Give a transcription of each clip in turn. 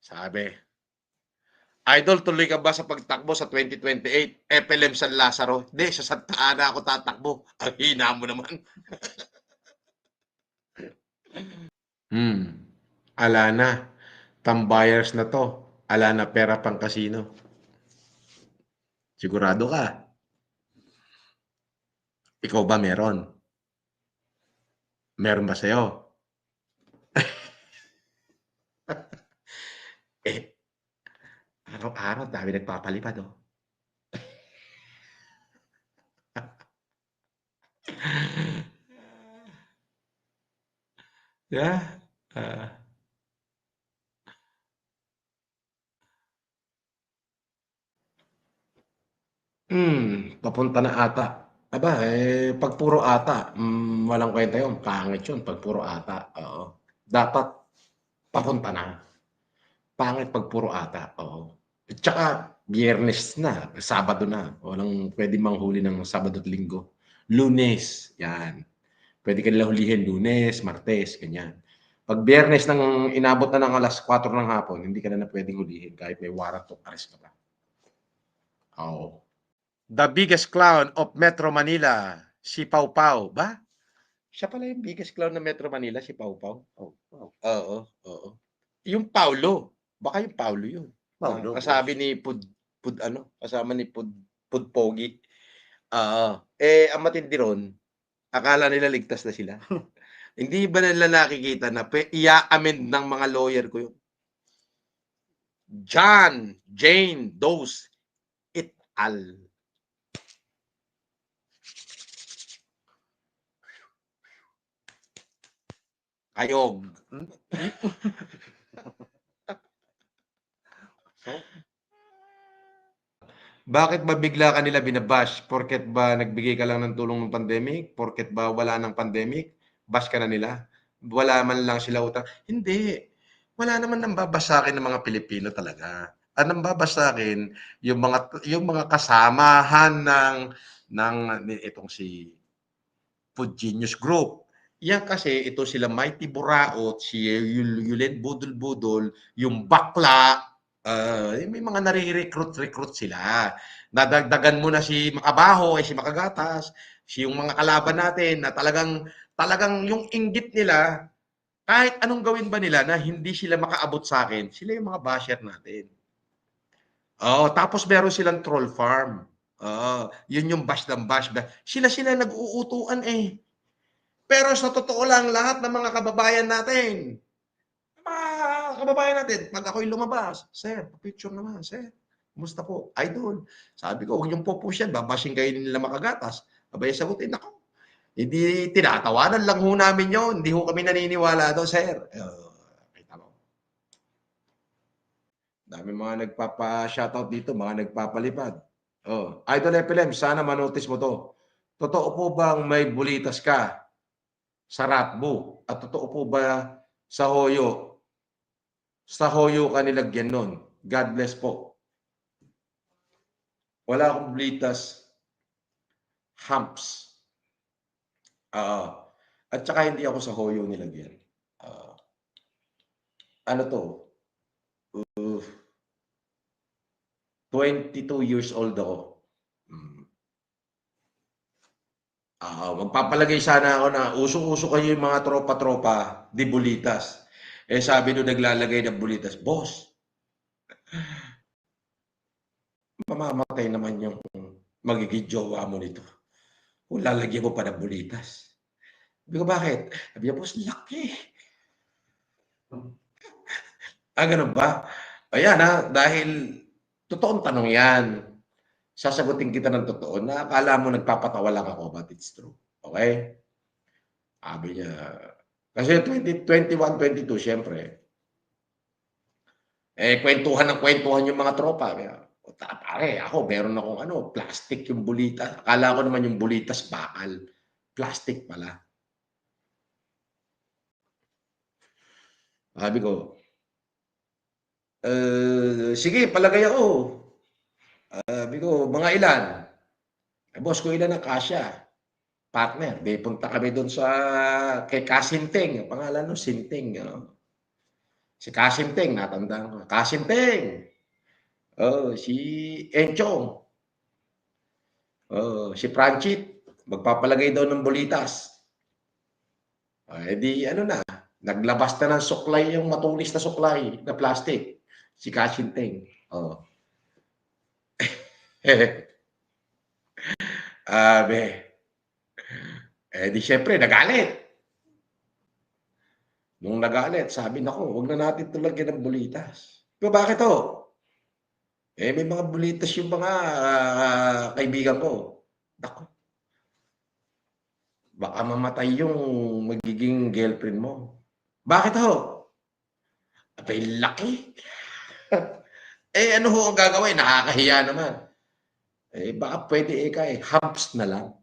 Sabi, "Idol, tuloy ka ba sa pagtakbo sa 2028? FLM San Lazaro." "Hindi, sa Santa Ana ako tatakbo." Ang hina mo naman. Ala na. Tambayers na to. Ala na pera pang kasino. Sigurado ka? Ikaw ba meron? Meron ba sa'yo? Eh, araw-araw dami nagpapalipad, oh. Yeah. Ah. Papunta na ata. Aba, pag puro ata, walang kwenta yun. Pangit yun pag puro ata. Oo. Dapat papunta na. Pangit pag puro ata. Oo. At saka, Biyernes na, Sabado na. Walang pwede manghuli ng Sabado at Linggo. Lunes, yan. Pwede ka nila hulihin Lunes, Martes, ganyan. Pag Biyernes nang inabot na ng alas 4 ng hapon, hindi ka na pwedeng hulihin kahit may warrant of arrest ka pa. Oo. The biggest clown of Metro Manila, si Pau Pau. Ba? Siya pala yung biggest clown ng Metro Manila, si Pau Pau. Oh, wow. Oo, oo. Yung Paulo. Baka yung Paulo yun. Paulo, Kasabi boss. ni Pud ano, kasama ni Pud Pogi. Oo. Ang matindi ron, akala nila ligtas na sila. Hindi ba nila nakikita na i-amend ng mga lawyer ko yun? John, Jane, Doe, et al. Kayog. Bakit ba bigla ka nila binabash? Porket ba nagbigay ka lang ng tulong ng pandemic? Porket ba wala ng pandemic? Bash ka na nila? Wala man lang sila utang? Hindi. Wala naman nambabash sa akin ng mga Pilipino talaga. Ang nambabash sa akin, yung mga kasamahan ng itong si Food Genius Group. Yan kasi, ito sila Mighty Buraot, si Yulen Budol-Budol, yung bakla, may mga nare-recruit sila. Nadagdagan mo na si Makabaho, si Makagatas, yung mga kalaban natin na talagang yung inggit nila, kahit anong gawin ba nila na hindi sila makaabot sa akin, sila yung mga basher natin. Oo, tapos meron silang troll farm. Oo, yun yung bash ng bash. Sila nag-uutuan eh. Pero sa totoo lang, lahat ng mga kababayan natin, pag ako'y lumabas, "Sir, picture naman, sir. Kumusta po? Idol." Sabi ko, "Huwag niyong po-post yan, babashing kayo nila Makagatas." Abay sagutin, "Naku, hindi tinatawanan lang ho namin yon, hindi ho kami naniniwala do'n, sir." Kita mo, dami mga nagpapa-shoutout dito, mga nagpapalipad. Oh, Idol FLM, sana ma-notice mo 'to. Totoo po bang may bulitas ka sa Ratbo? At totoo po ba sa Hoyo ka nilagyan nun? God bless po. Wala akong bulitas, humps. At saka hindi ako sa Hoyo nilagyan. Ah, ano to? 22 years old ako. Hmm. Magpapalagay sana ako na usong-uso kayo yung mga tropa-tropa, di bulitas. Sabi nung naglalagay ng bulitas, "Boss, mamamatay naman yung magiging jowa mo nito. Kung lalagyan mo pa ng bulitas." Sabi ko, "Bakit?" Sabi niya, "Boss, laki." Ganun ba? Ayan dahil totoong tanong yan. Sasagutin kita ng totoo na akala mo nagpapatawa lang ako, but it's true. Okay? Sabi niya, kasi 2021, 22, syempre, kwentuhan ng kwentuhan yung mga tropa. Kaya, "Puta, pare, ako, meron akong plastic yung bulitas." Akala ko naman yung bulitas bakal. Plastic pala. Sabi ko, sige, palagay ako. Sabi ko, "Mga ilan?" Boss ko, "Ilan ang kasya?" Partner, di punta kami doon sa kay Kasinting, ang pangalan no, Sinting. Si Kasinteng, natandaan ko. Kasinteng! Oh, si Enchong. Oh, si Franchit, magpapalagay daw ng bulitas. Di ano na, naglabas na ng suklay yung matulis na suklay na plastic. Si Kasinteng. Oh. Di syempre, nagalit. Nung nagalit, sabi, nako, wag na natin ito lagyan ng bulitas. Pero bakit to? May mga bulitas yung mga kaibigan ko. Nako, baka mamatay yung magiging girlfriend mo. Bakit ho? Abay, laki. Ano ho ang gagawin? Nakakahiya naman. Baka pwede humps na lang.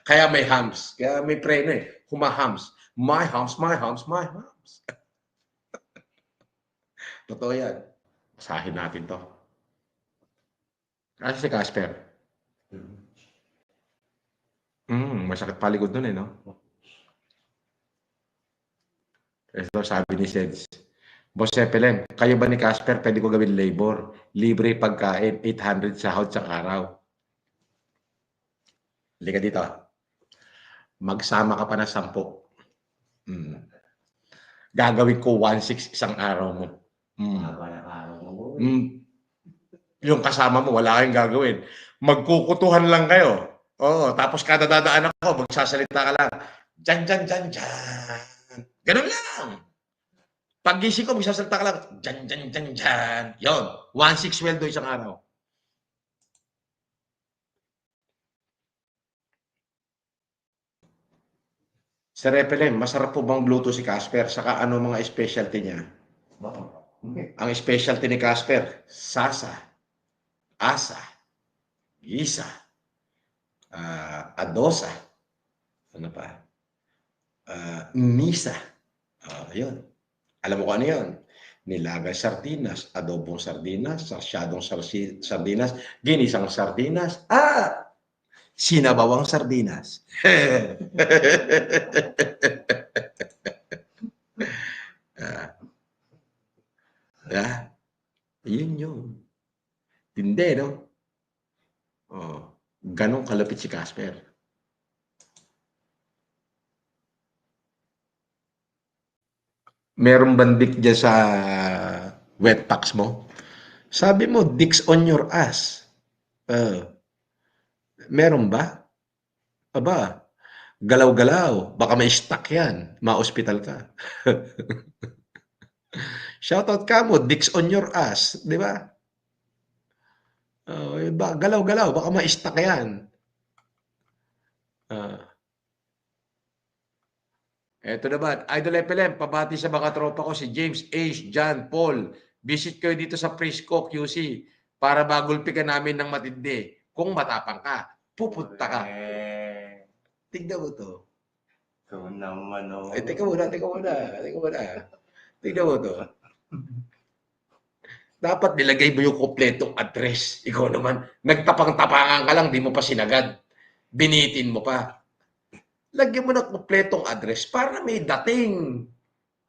Kaya may humps. Kaya may preno humahumps. My humps, my humps, my humps. Totoo yan. Basahin natin to. Kasi si Casper. Masakit paligod nun no? Ito sabi ni Seds. Boss Cepelem, kayo ba ni Casper pwede ko gawin labor? Libre pagkain, 800 sahod sa araw. Halika dito. Magsama ka pa ng 10. Gagawin ko 1.6 isang araw mo. Yung kasama mo, wala kayong gagawin. Magkukutuhan lang kayo. Oo, tapos kada dadaan ako, magsasalita ka lang. Dyan, dyan, dyan, dyan. Ganun lang. Pag-gising ko, magsasalita ka lang. Dyan, dyan, dyan, dyan. Yun, 1.6 sweldo isang araw. Sir Epelem, masarap po bang gluto si Casper? Saka ano mga specialty niya? Ang specialty ni Casper, sasa, asa, gisa, adosa, ano pa? Misa. Yun. Alam mo kung ano yun? Nilagang sardinas, adobong sardinas, sarsyadong sardinas, ginisang sardinas, sinabawang sardinas. Yun yun. Tindi, no? Ganong kalapit si Casper. Merong bandik dyan sa wet packs mo? Sabi mo, dicks on your ass. Meron ba? Aba, galaw-galaw. Baka may stuck yan. Ma-hospital ka. Shoutout ka mo, dicks on your ass. Di ba? Galaw-galaw. Baka ma-stuck yan. Eto naman, Idol FLM, pabati sa mga tropa ko, si James, Ace, John, Paul. Visit kayo dito sa Frisco, QC, para magulpikan namin ng matindi. Kung matapang ka, pupunta ka. Tignan mo to. Ito naman, oh. Teka muna. Tignan mo to. Dapat nilagay mo yung kompletong address. Ikaw naman, nagtapang-tapangan ka lang, di mo pa sinagad. Binitin mo pa. Lagyan mo ng kompletong address para may dating.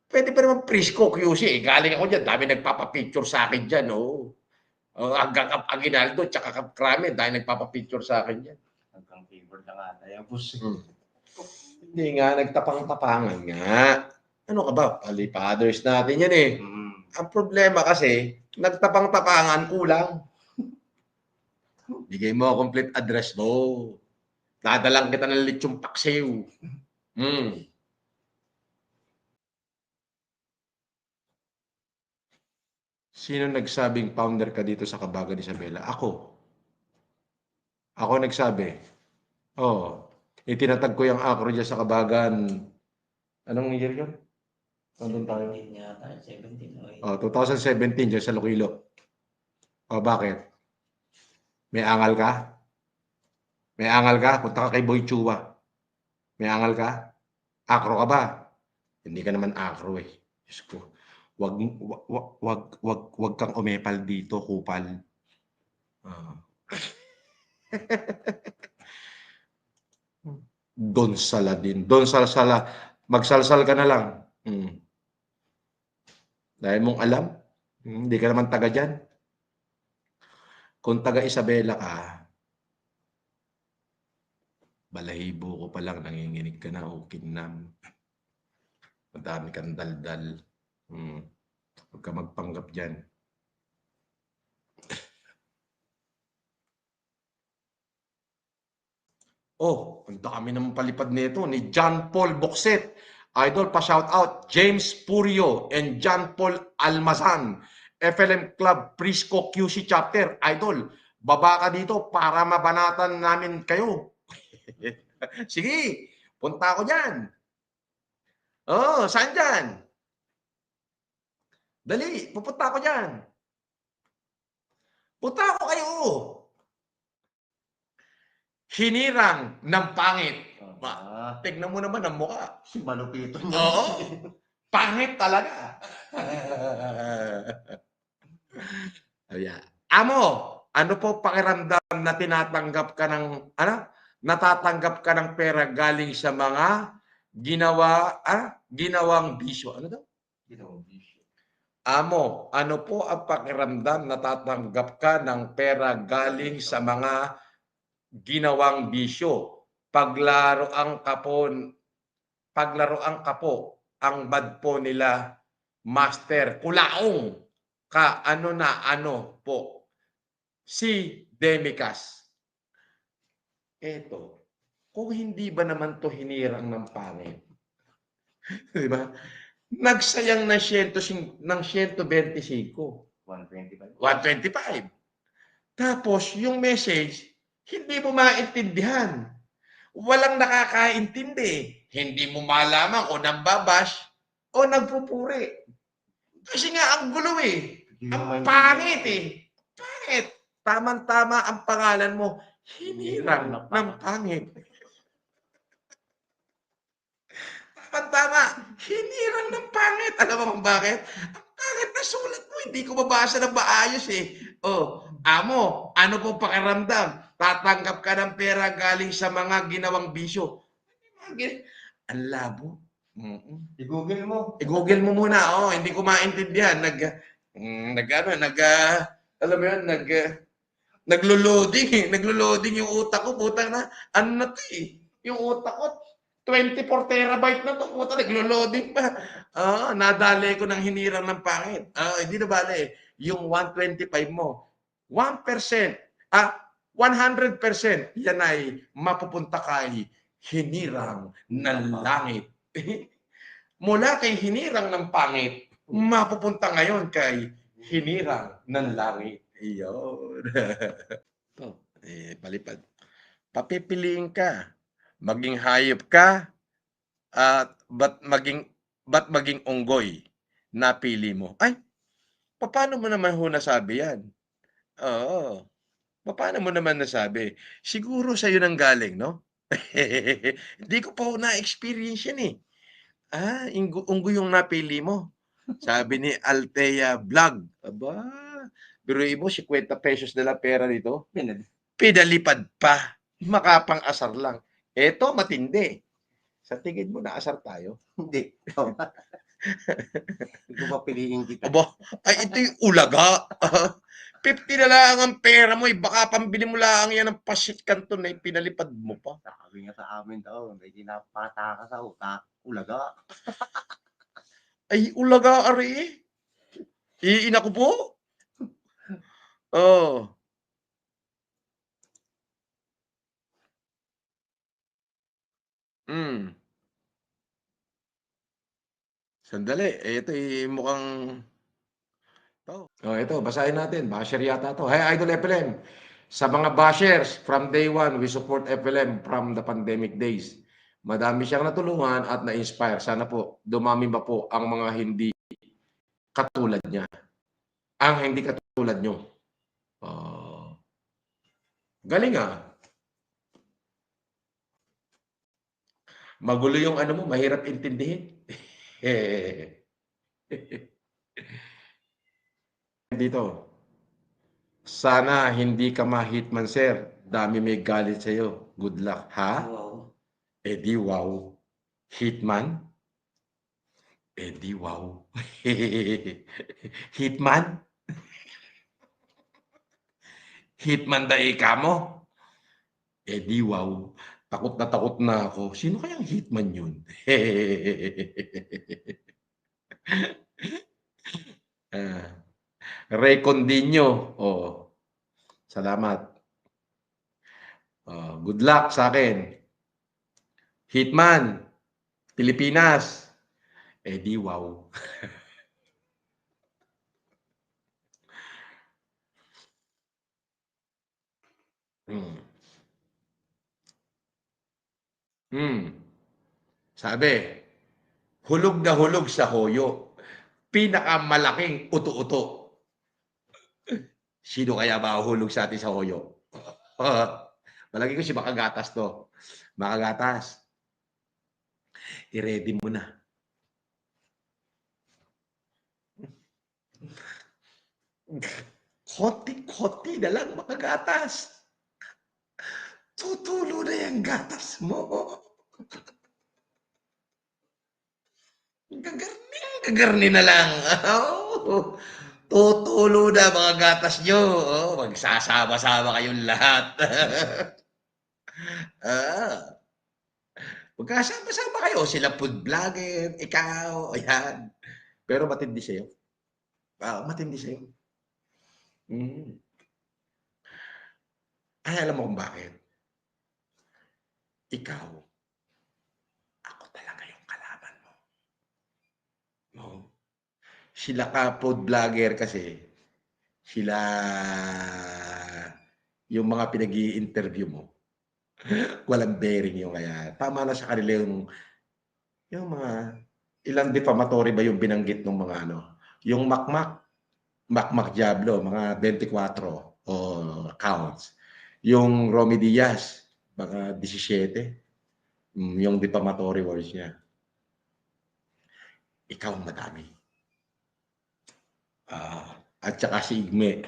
Pwede pa naman Frisco, QC. Galing ako dyan. Dami nagpapapicture sa akin dyan. Hanggang Aguinaldo, tsaka Krame, dahil nagpapapicture sa akin dyan. Hanggang favor na nga tayo, boss. Hindi nga, nagtapang-tapangan nga. Ano ka ba? Palipaders natin yan Ang problema kasi, nagtapang-tapangan, kulang. Bigay mo complete address mo. Dadalang kita ng lechong paksiw. Sino nagsabing founder ka dito sa Kabagan Isabela? Ako. Ako nagsabi. Itinatag ko yung acro dyan sa Kabagan. Anong year yun? Nandun tayo? 2017 dyan sa Lokilo. Bakit? May angal ka? Punta ka kay Boy Chua. May angal ka? Acro ka ba? Hindi ka naman acro Diyos ko. Wag kang umepal dito, kupal. Don Saladin. Magsalsal ka na lang. Dahil mong alam, hindi ka naman taga dyan. Kung taga Isabela ka, balahibo ko pa lang, nanginginig ka na o kinam. Madami kang daldal. Huwag ka magpanggap dyan. Oh, ang dami naman palipad nito ni John Paul Boxet. Idol, pa-shout out. James Purio and John Paul Almazan. FLM Club Prisco QC Chapter. Idol, baba ka dito para mabanatan namin kayo. Sige, punta ako dyan. Oh, saan dyan? Dali, pupunta ako dyan. Punta ako kayo. Hinirang ng pangit. Tignan mo naman ang mukha. Si Malupito niya. Oo. Pangit talaga. Ayan. Amo, ano po pakiramdam na tinatanggap ka ng, natatanggap ka ng pera galing sa mga ginawang bisyo. Ano daw? Ginawang bisyo. Amo, ano po ang pakiramdam na tatanggap ka ng pera galing sa mga ginawang bisyo? Paglaroang kapo, ang bad po nila, master, kulaong, ka, ano po, si Demicas. Eto, kung hindi ba naman to hinirang ng pangit? Di ba? Nagsayang ng 125. 125. 125. Tapos, yung message, hindi mo maintindihan. Walang nakakaintindi. Hindi mo malaman o nambabash o nagpupuri. Kasi nga, ang gulo eh. Ang pangit eh. Pangit. Tama-tama ang pangalan mo. Hinirang ng pangit. Tama-tama. Hinirang ng pangit. Alam mo kung bakit? Ang pangit na sulat mo. Hindi ko mabasa ng maayos eh. Oh, amo, ano pong pakiramdam? Tatanggap ka ng pera galing sa mga ginawang bisyo. Ang labo. I-google mo. I-google mo muna. Oh, hindi ko maintindihan. Alam mo yun, naglo-loading eh. Naglo-loading yung utak ko. Puta na, ano na to eh. Yung utak ko, 24 terabyte na to. Puta, naglo-loading pa. Nadali ko ng hinirang ng pangit. Hindi na bale. Yung 125 mo, 1%, 100%, yan ay mapupunta kay hinirang ng langit. Mula kay hinirang ng pangit, mapupunta ngayon kay hinirang ng langit. Iyon. Ito, palipad. Papipiliin ka. Maging hayop ka at ba't maging unggoy? Napili mo. Ay, paano mo naman ho nasabi yan? Oo. Paano mo naman nasabi? Siguro sa'yo nang galing, no? Hindi ko pa na-experience yan eh. Unggoy yung napili mo. Sabi ni Althea Vlog. Aba, biruin mo, 50 pesos na lang pera dito. Pinalipad pa. Makapang-asar lang. Eto, matindi. Sa tingin mo, naasar tayo? Hindi. Hindi ko papiliin kita. Aba, ay ito yung ulaga. 50 na lang ang pera mo. Baka pambili mo lang yan ng pasit kanton na pinalipad mo pa. Sabi nga sa amin daw, may ginapata ka sa utak. Ulaga. Ay, ulaga, ari. Iina ko po. Oh. Sandali. Ito mukhang... ito, basahin natin. Basher yata to. Hey, Idol FLM. Sa mga bashers, from day one, we support FLM from the pandemic days. Madami siyang natulungan at na-inspire. Sana po, dumami ba po ang mga hindi katulad niya. Ang hindi katulad nyo. Galing ah. Magulo yung ano mo, mahirap intindihin. Dito. Sana hindi ka ma-hitman, sir. Dami may galit sa'yo. Good luck. Ha? Wow. Di wow. Hitman? Eh di wow. Hitman? Hitman the ika mo? Eh di wow. Takot na ako. Sino kayang hitman yun? Ah, Ray Condinho. Oh, salamat. Good luck sa akin. Hitman, Pilipinas. Eh di wow. Hmm. Hmm. Sabi, hulog na hulog sa hoyo. Pinakamalaking uto-uto. Sino kaya mahuhulog sa atin sa hoyo? Palagi ko si Makagatas to. Makagatas, i-ready mo na. Konti-konti na lang Makagatas. Tutulo na yung gatas mo. Gagarni na lang. Oh, tutulo na mga gatas nyo. Oh, magsasama-sama kayong lahat. ah, Magkasama-sama kayo. Sila food vlogger, ikaw, ayan. Pero matindi sa'yo. Matindi sa'yo. Mm. Ay, alam mo kung bakit? Ikaw, ako talaga yung kalaban mo. No? Sila ka food vlogger kasi, sila yung mga pinag interview mo. Walang bearing yung kaya. Tama na sa kanila yung mga ilang defamatory ba yung binanggit ng mga ano. Yung Macmac Diablo, mga 24 o accounts. Yung Romy Diaz, mga 17. Yung defamatory words niya. Ikaw ang madami. At saka si Igme.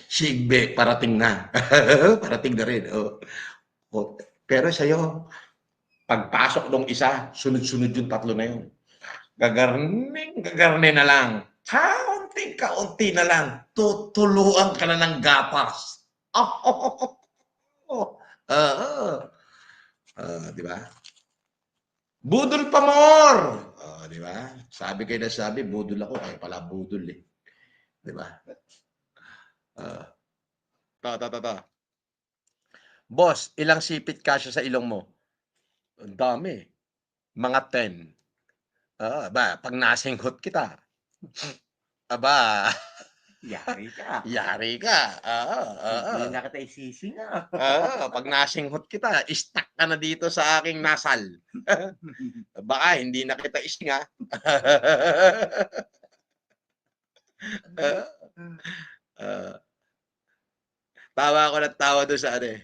Si Igme, parating na. Parating na rin. Pero sa'yo, pagpasok nung isa, sunod-sunod yung tatlo na yun. Gagarning na lang. Kaunti na lang. Tutuluan ka na ng gapas. Di ba? Budol pa more! Di ba? Sabi kayo na sabi, budol ako. Kaya pala budol eh. Di ba? Ta. Boss, ilang sipit kasya sa ilong mo? Ang dami. Mga 10. Pag nasinghot kita, aba, Yari ka. yari ka. Hindi na kita isising Pag nasinghot kita, stuck ka na dito sa aking nasal. Baka hindi na kita isinga. Tawa ako ng tawa doon sa ano eh.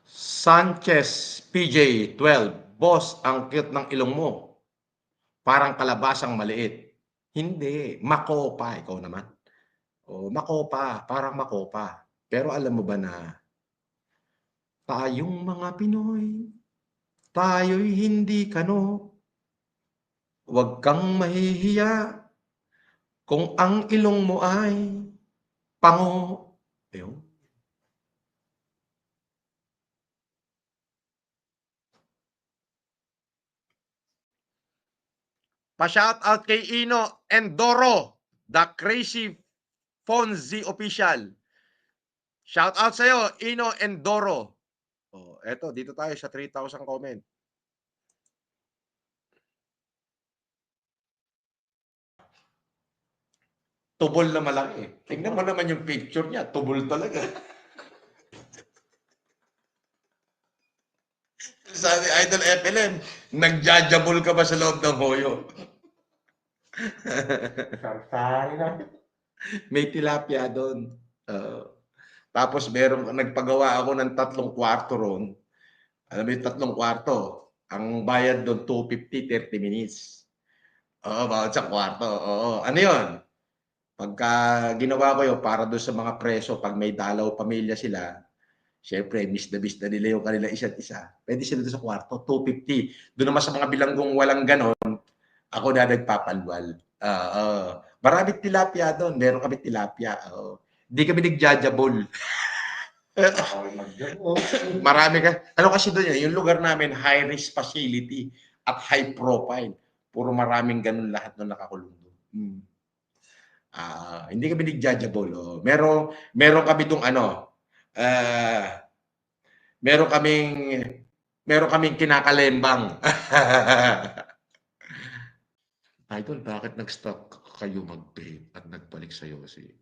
Sanchez PJ 12. Boss, ang cute ng ilong mo. Parang kalabasang maliit. Hindi, makopa ikaw naman. Makopa, parang makopa. Pero alam mo ba na tayong mga Pinoy, tayo'y hindi kano. Huwag kang mahihiya kung ang ilong mo ay pango. Ayun. Pa-shout out kay Ino Endoro, the Crazy Fonzie Official. Shout out sa'yo, Ino Endoro. Eto, dito tayo sa 3,000 comment. Tubol na malaki. Tingnan mo naman yung picture niya. Tubol talaga. Sabi, Idol FLM, nagjajabol ka ba sa loob ng hoyo? Sarsari na. May tilapia doon. Tapos nagpagawa ako ng 3 kwarto ron. Alam mo yung 3 kwarto? Ang bayad doon, 250, 30 minutes. Bawat sa kwarto. Ano yun? Pagka ginawa ko yun, para doon sa mga preso, pag may dalaw pamilya sila, Siyempre, miss na nila yung kanila isa't isa. Pwede sila doon sa kwarto, 250. Doon naman sa mga bilanggong walang ganon, ako na nagpapalwal. Maraming tilapia doon. Meron kami tilapia. Hindi kami nagjajabol. Marami ka. Ano kasi doon yan, yung lugar namin, high-risk facility at high profile. Puro maraming ganun lahat nung nakakulong doon. Hindi kami nagjajabol. Meron kami itong meron kaming kinakalembang. Idol, bakit nag-stop kayo mag-vape at nagbalik sa yosi?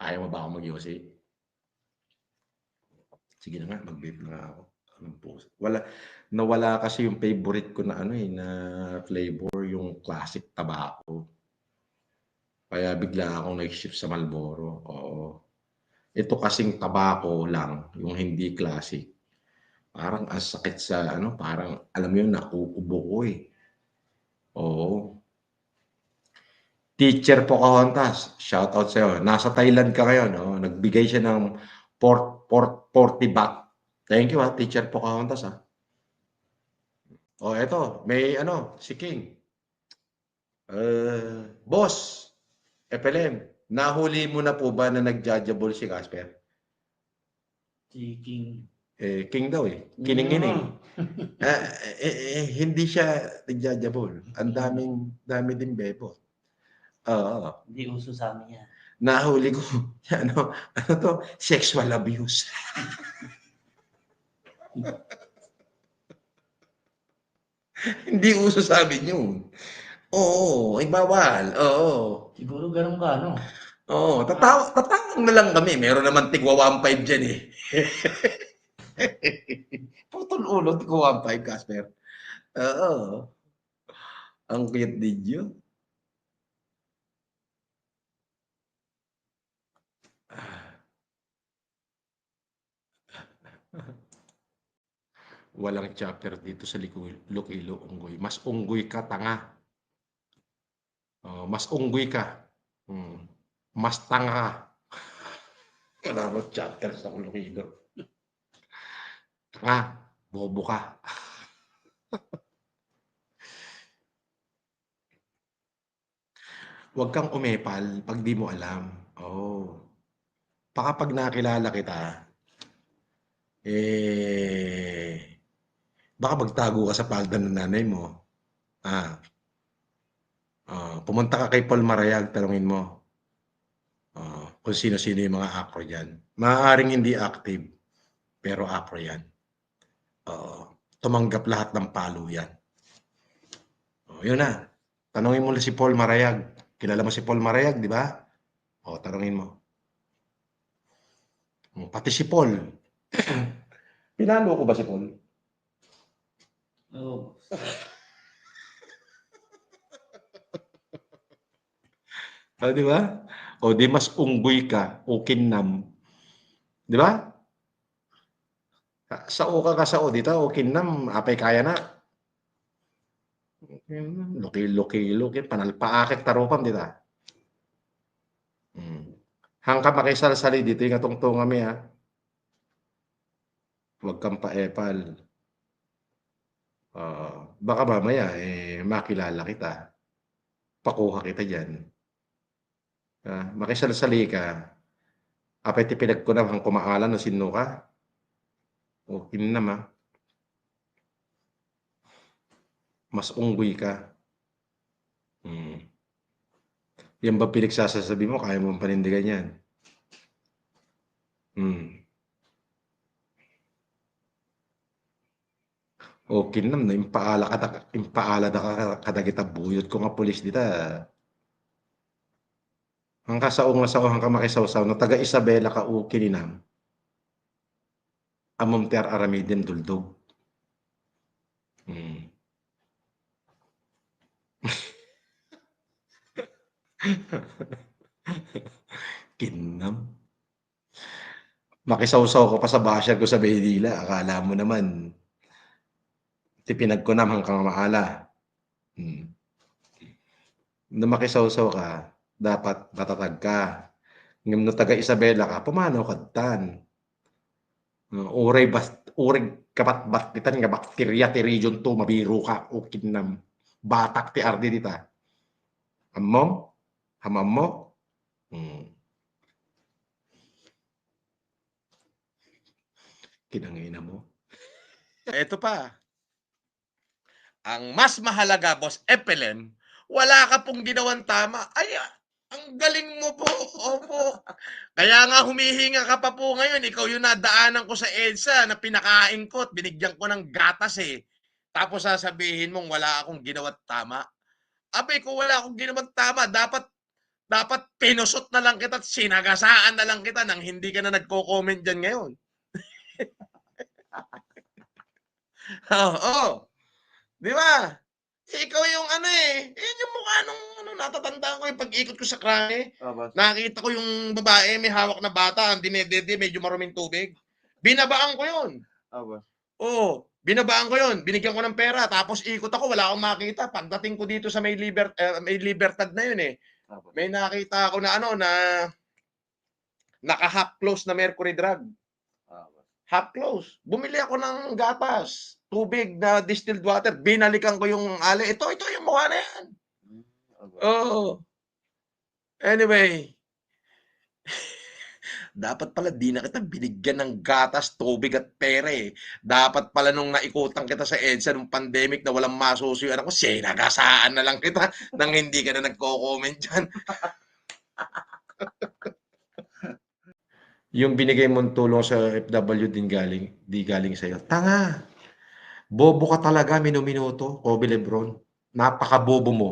Ayaw mo ba ako mag-yosi? Sige na nga, mag-vape na nga ako. Nawala kasi yung favorite ko na na flavor, yung classic tobacco. Kaya bigla akong nag-shift sa Marlboro. Oo. Ito kasing tobacco lang, yung hindi classic. Parang ang sakit sa parang alam mo yun, nauubo ko eh. Oo. Teacher Pocahontas, shout out sa'yo. Nasa Thailand ka ngayon, nagbigay siya ng 40 baht. Thank you Teacher Pocahontas eto, may si King. Boss, FLM, nahuli mo na po ba na nagjajabol si Casper? Si King. King daw Kining-kining. Hindi siya nagjajabol. Ang dami din bebo. Oo. Hindi uso sa amin yan. Nahuli ko, ano to? Sexual abuse. Hindi uso sa amin yun. Oo, bawal. Oo. Siguro ganun ka, no? Oo, tatawag na lang kami. Meron naman tigwa 1.5 dyan eh. Putol ulo, tigwa 1.5, Casper. Oo. Ang cute ninyo. Walang chapter dito sa Iloilo, Unggoy. Mas unggoy ka, tanga. Mas unggoy ka. Mas tanga ka. Wala mo chapter sa Iloilo. Tanga, bobo ka. Huwag kang umepal pag di mo alam. Baka pag nakilala kita, baka magtago ka sa palda ng nanay mo. Pumunta ka kay Paul Marayag, tanungin mo kung sino-sino yung mga acro dyan. Maaaring hindi active, pero acro yan. Tumanggap lahat ng palo yan. Yun na. Tanungin mo si Paul Marayag. Kilala mo si Paul Marayag, di ba? Tanungin mo. Pati si Paul. Pinalo ko ba si Paul? Oo. Di ba? Di mas unggoy ka, ukinnam. Di ba? Sa uka ka sa dito, ukinnam, apay kaya na. Luki, panalpaakit tarupam, dito. Hangka makisalsali dito, yung atong kami Huwag kang paepal. Baka mamaya, makilala kita. Pakuha kita dyan. Makisalsali ka. Apay ti pinag ko na hang kumaalan no sino ka. Kinnam mas unggoy ka. Yan ba pinagsasasabi mo, kaya mong panindigan yan? Kinnam na impaala da kada kita buyot ko nga pulis dita. Hangka saong hangka makisawsaw na taga Isabela ka kininam. Amom ter aramidin duldog. Kinnam. Makisawsaw ko pa sa basher ko sa Maynila. Akala mo naman, pinag ko naman kang maala. Na makisawsaw ka, dapat matatag ka. Ngam no taga Isabela ka, pumanaw ka tan. Uray kapat battitan nga bakterya ti region 2 mabiro ka o kinam. Batak ti ardi dita. Ammom? Hamam mo? Kinangina mo. Eto pa. Ang mas mahalaga, Boss Epelem, wala ka pong ginawang tama. Ay, ang galing mo po. Opo. Kaya nga humihinga ka pa po ngayon. Ikaw yung nadaanan ko sa EDSA na pinakain ko at binigyan ko ng gatas eh. Tapos sasabihin mong wala akong ginawang tama. Abay, kung wala akong ginawang tama, dapat pinusot na lang kita at sinagasaan na lang kita nang hindi ka na nagko-comment dyan ngayon. Oo. Di ba? Ikaw yung ano eh. Yan yung mukha nung natatandaan ko yung pag-ikot ko sa krane. Boss. Nakita ko yung babae may hawak na bata, ang dinedede, medyo maruming tubig. Binabaan ko yun. Boss. Oo. Binabaan ko yun. Binigyan ko ng pera. Tapos ikot ako, wala akong makita. Pagdating ko dito sa may Libertad na yun eh. Boss. May nakita ako na na naka-half close na Mercury drug. Boss. Half close. Bumili ako ng gatas, tubig na distilled water. Binalikan ko yung ali. Ito yung mukha na yan. Oh. Anyway. Dapat pala di na kita binigyan ng gatas, tubig at pera eh. Dapat pala nung naikutan kita sa EDSA nung pandemic na walang masusuyo anak ko, sinagasaan na lang kita nang hindi ka na nagko-comment dyan. Yung binigay mong tulong sa FW din galing sa'yo. Tanga. Bobo ka talaga, minuminuto, Kobe Lebron. Napaka-bobo mo.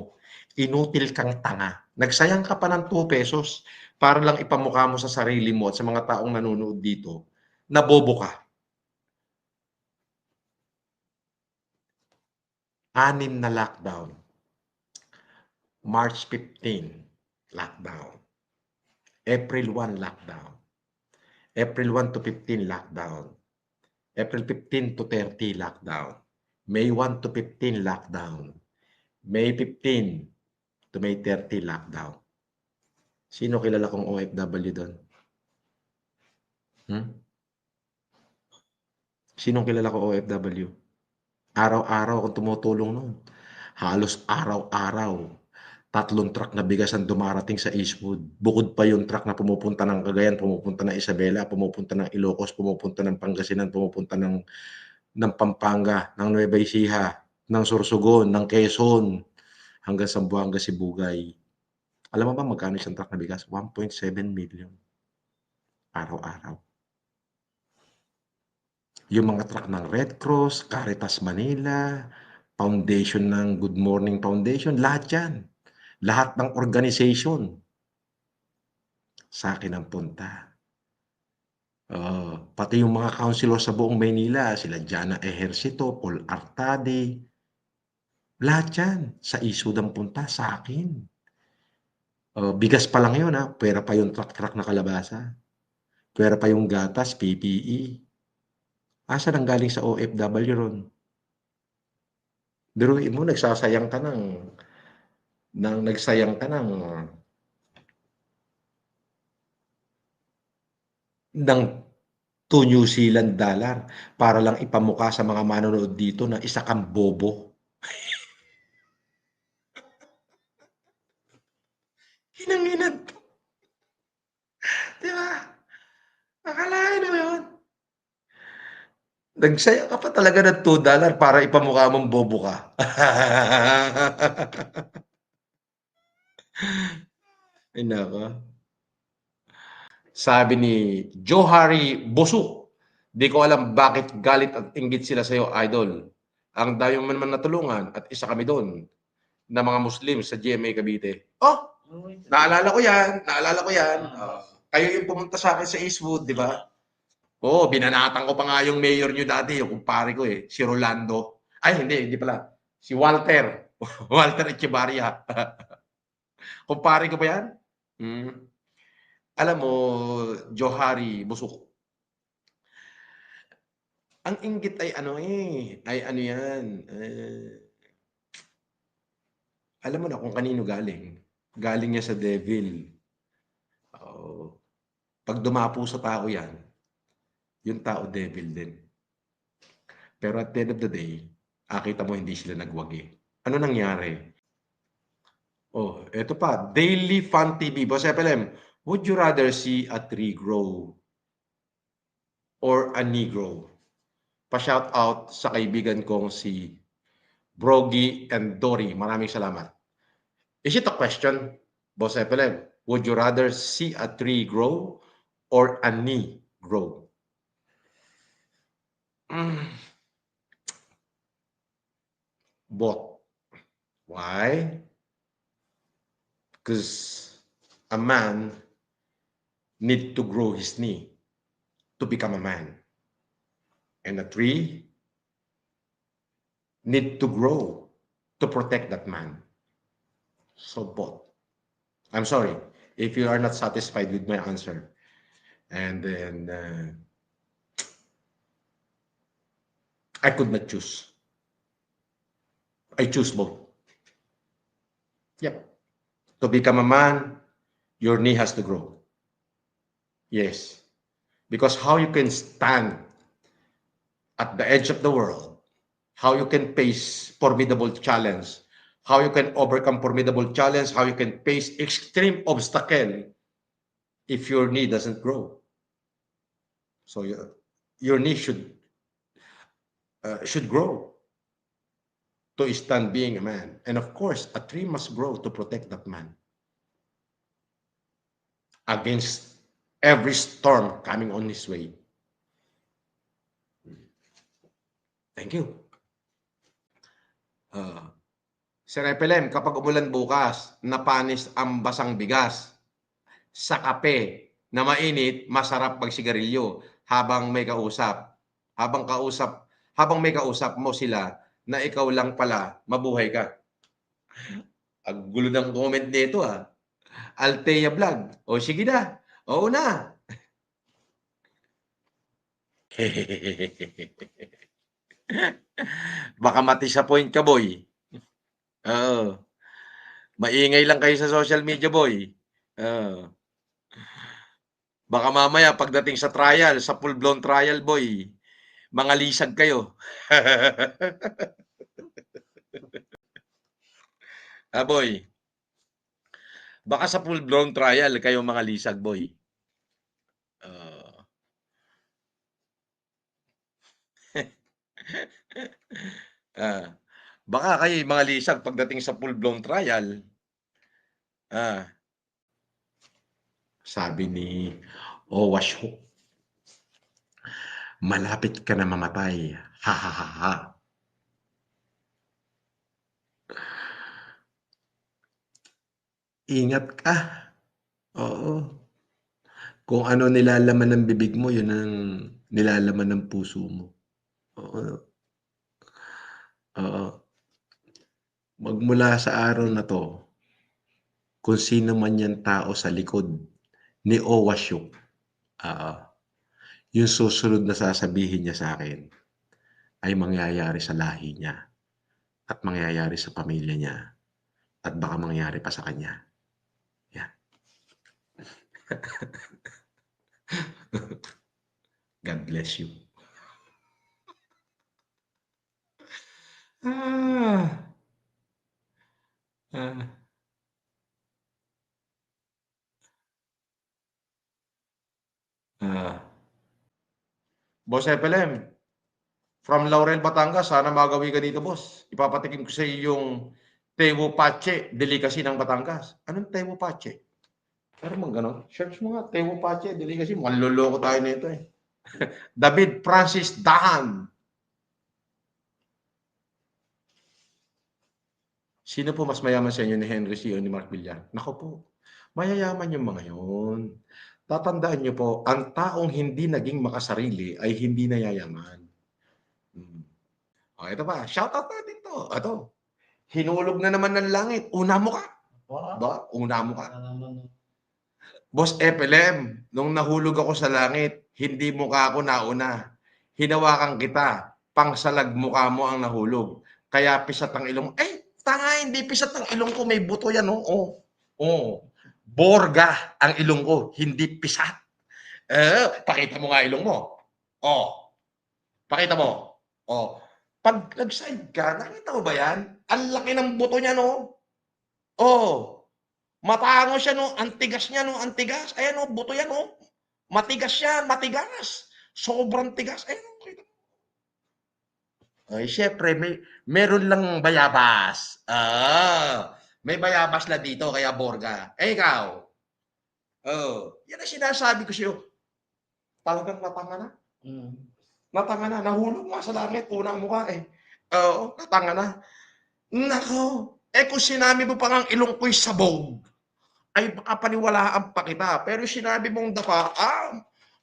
Inutil kang tanga. Nagsayang ka pa ng 2 pesos para lang ipamukha mo sa sarili mo at sa mga taong nanonood dito na bobo ka. 6 na lockdown. March 15, lockdown. April 1, lockdown. April 1 to 15, lockdown. April 15 to 30, lockdown. May 1 to 15, lockdown. May 15 to May 30, lockdown. Sino kilala kong OFW doon? Sinong kilala ko OFW? Araw-araw akong tumutulong noon. Halos araw-araw. 3 truck na bigas ang dumarating sa Eastwood. Bukod pa yung truck na pumupunta ng Cagayan, pumupunta ng Isabela, pumupunta ng Ilocos, pumupunta ng Pangasinan, pumupunta ng Pampanga, ng Nueva Ecija, ng Sorsogon, ng Quezon, hanggang Zamboanga, Sibugay. Alam mo ba magkano isang truck na bigas? 1.7 million. Araw-araw. Yung mga truck ng Red Cross, Caritas Manila, Foundation ng Good Morning Foundation, lahat yan. Lahat ng organization sa akin ang punta. Pati yung mga councilor sa buong Maynila, sila Jana Ejercito, Paul Artade, lahat yan sa isod ang punta sa akin. Bigas pa lang yun pera pa yung truck na kalabasa. Pera pa yung gatas, PPE. Asan ang galing sa OFW ron? Biruin mo, nagsasayang ka ng 2 New Zealand dollar para lang ipamukha sa mga manonood dito na isa kang bobo. Hinanginan to. Di ba? Akalain mo yun? Nagsaya ka pa talaga ng $2 para ipamukha mong bobo ka. Ay nako. Sabi ni Johari Bosuk, di ko alam bakit galit at inggit sila sa'yo, idol. Ang dami mo naman natulungan at isa kami doon na mga Muslim sa GMA Cavite. Oh, naalala ko yan. Kayo yung pumunta sa akin sa Eastwood, di ba? Oo, binanatan ko pa nga yung mayor nyo dati, yung kumpare ko si Rolando. Ay, hindi pala. Si Walter. Walter Echevarria. Kumpare ko ba yan? Alam mo, Johari Busuk, ang inggit ay yan. Alam mo na kung kanino galing. Galing niya sa devil. Pag dumapo sa tao yan, yung tao devil din. Pero at the end of the day, kita mo hindi sila nagwagi. Ano nangyari? Oh, eto pa, Daily Fun TV. Boss FLM, would you rather see a tree grow or a negro? Pa-shout out sa kaibigan kong si Brogy and Dory. Maraming salamat. Is it a question, Boss FLM? Would you rather see a tree grow or a knee grow? Both. Why? Because a man need to grow his knee to become a man. And a tree need to grow to protect that man. So both. I'm sorry if you are not satisfied with my answer. And then I could not choose. I choose both. Yep. To become a man, your knee has to grow. Yes. Because how you can stand at the edge of the world, how you can face formidable challenge, how you can overcome formidable challenge, how you can face extreme obstacle if your knee doesn't grow. So your knee should grow to stand being a man. And of course, a tree must grow to protect that man against every storm coming on his way. Thank you. Sir FLM, kapag umulan bukas, napanis ang basang bigas, sa kape na mainit, masarap magsigarilyo habang may kausap. Habang may kausap mo sila na ikaw lang pala, mabuhay ka. Ang gulo ng comment nito Althea Vlog. O sige na. Oo na. Baka ma-disappoint ka, boy. Oo. Maingay lang kayo sa social media, boy. Baka mamaya pagdating sa trial, sa full-blown trial, boy, mga lisag kayo. Boy. Baka sa full-blown trial kayo mga lisag, boy. Baka kayo mga lisag pagdating sa full-blown trial. Sabi ni Owasho, malapit ka na mamatay. Ha ha ha ha. Ingat ka. Oo. Kung ano nilalaman ng bibig mo, yun ang nilalaman ng puso mo. Oo. Oo. Magmula sa araw na to, kung sino man yan tao sa likod ni Owasyo, yung susunod na sasabihin niya sa akin ay mangyayari sa lahi niya at mangyayari sa pamilya niya at baka mangyari pa sa kanya. Yan. God bless you. Boss FLM, from Laurel, Batangas, sana magawi ka dito, boss. Ipapatikim ko sa iyo yung Tewo Pache, delicacy ng Batangas. Anong Tewo Pache? Pero mang ganon. Search mo nga, Tewo Pache, delicacy. Manloloko tayo nito David Francis Dahan. Sino po mas mayaman sa inyo, ni Henry C. o ni Mark Villar? Nako po, mayayaman yung mga yun. Tatandaan niyo po, ang taong hindi naging makasarili ay hindi na yayaman. Ito pa, shoutout natin to. Ito, hinulog na naman ng langit. Una mo ka. Ba? Una mo ka. Boss FLM, nung nahulog ako sa langit, hindi mukha ako nauna. Hinawakan kita, pangsalag mukha mo ang nahulog. Kaya pisat ang ilong. Tanga, hindi pisat ang ilong ko. May buto yan, Borga ang ilong ko, hindi pisat. Pakita mo nga ilong mo. Oh, pakita mo. Oh, pag nag-side ka, nakita mo ba yan? Ang laki ng buto niya, no? Oh, matango siya, no? Ang tigas niya, no? Ang tigas. Ayan, no? Buto yan, no? Matigas siya, matigas. Sobrang tigas. Ayan, no? Kita mo. Ay, syempre, meron lang bayabas. May bayabas na dito, kaya Borga. Eh, ikaw? Oh, yan ang sinasabi ko sa'yo. Talagang natanga na. Mm. Natanga na. Nahulog nga sa langit. Unang mukha eh. Oo, natanga na. Nako. Eh kung sinabi mo pa nga ilong ko'y sabog, ay baka paniwalaan pa kita. Pero sinabi mong dapa,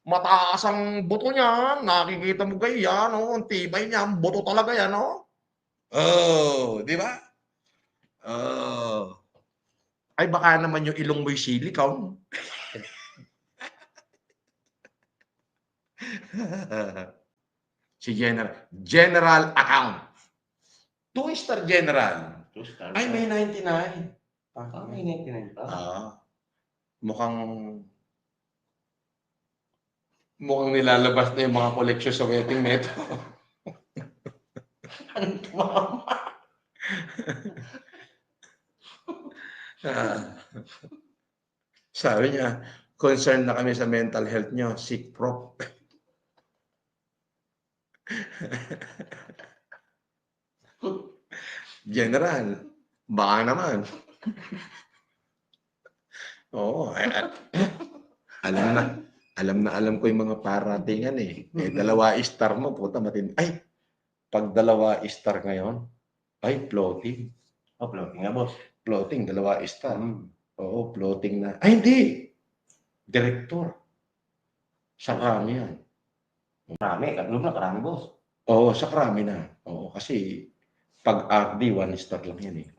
mataas ang buto niya. Nakikita mo kayo yan, oh, ang tibay niya. Ang buto talaga yan, oh. Oh, di ba? Oh. Ay baka naman yung ilong mo'y silicone. Si General account. 2-star general. Two-star. Ay, may 99. May 99 pa. Mukhang nilalabas na yung mga koleksyon sa wedding neto. Sabi niya, concerned na kami sa mental health niyo, sick prop. General, baka naman. Oo, alam ko yung mga paratingan eh. Eh, 2-star mo, puta matindi. Ay, pag 2-star ngayon, ay, floating. Oh, floating nga, boss. Floating, 2-star. Oo, floating na. Ay, hindi. Direktor. Sa krami yan. Karami. Katulog na, karami, boss. Oo, sa krami na. Oo, kasi pag RD, 1-star lang yan eh.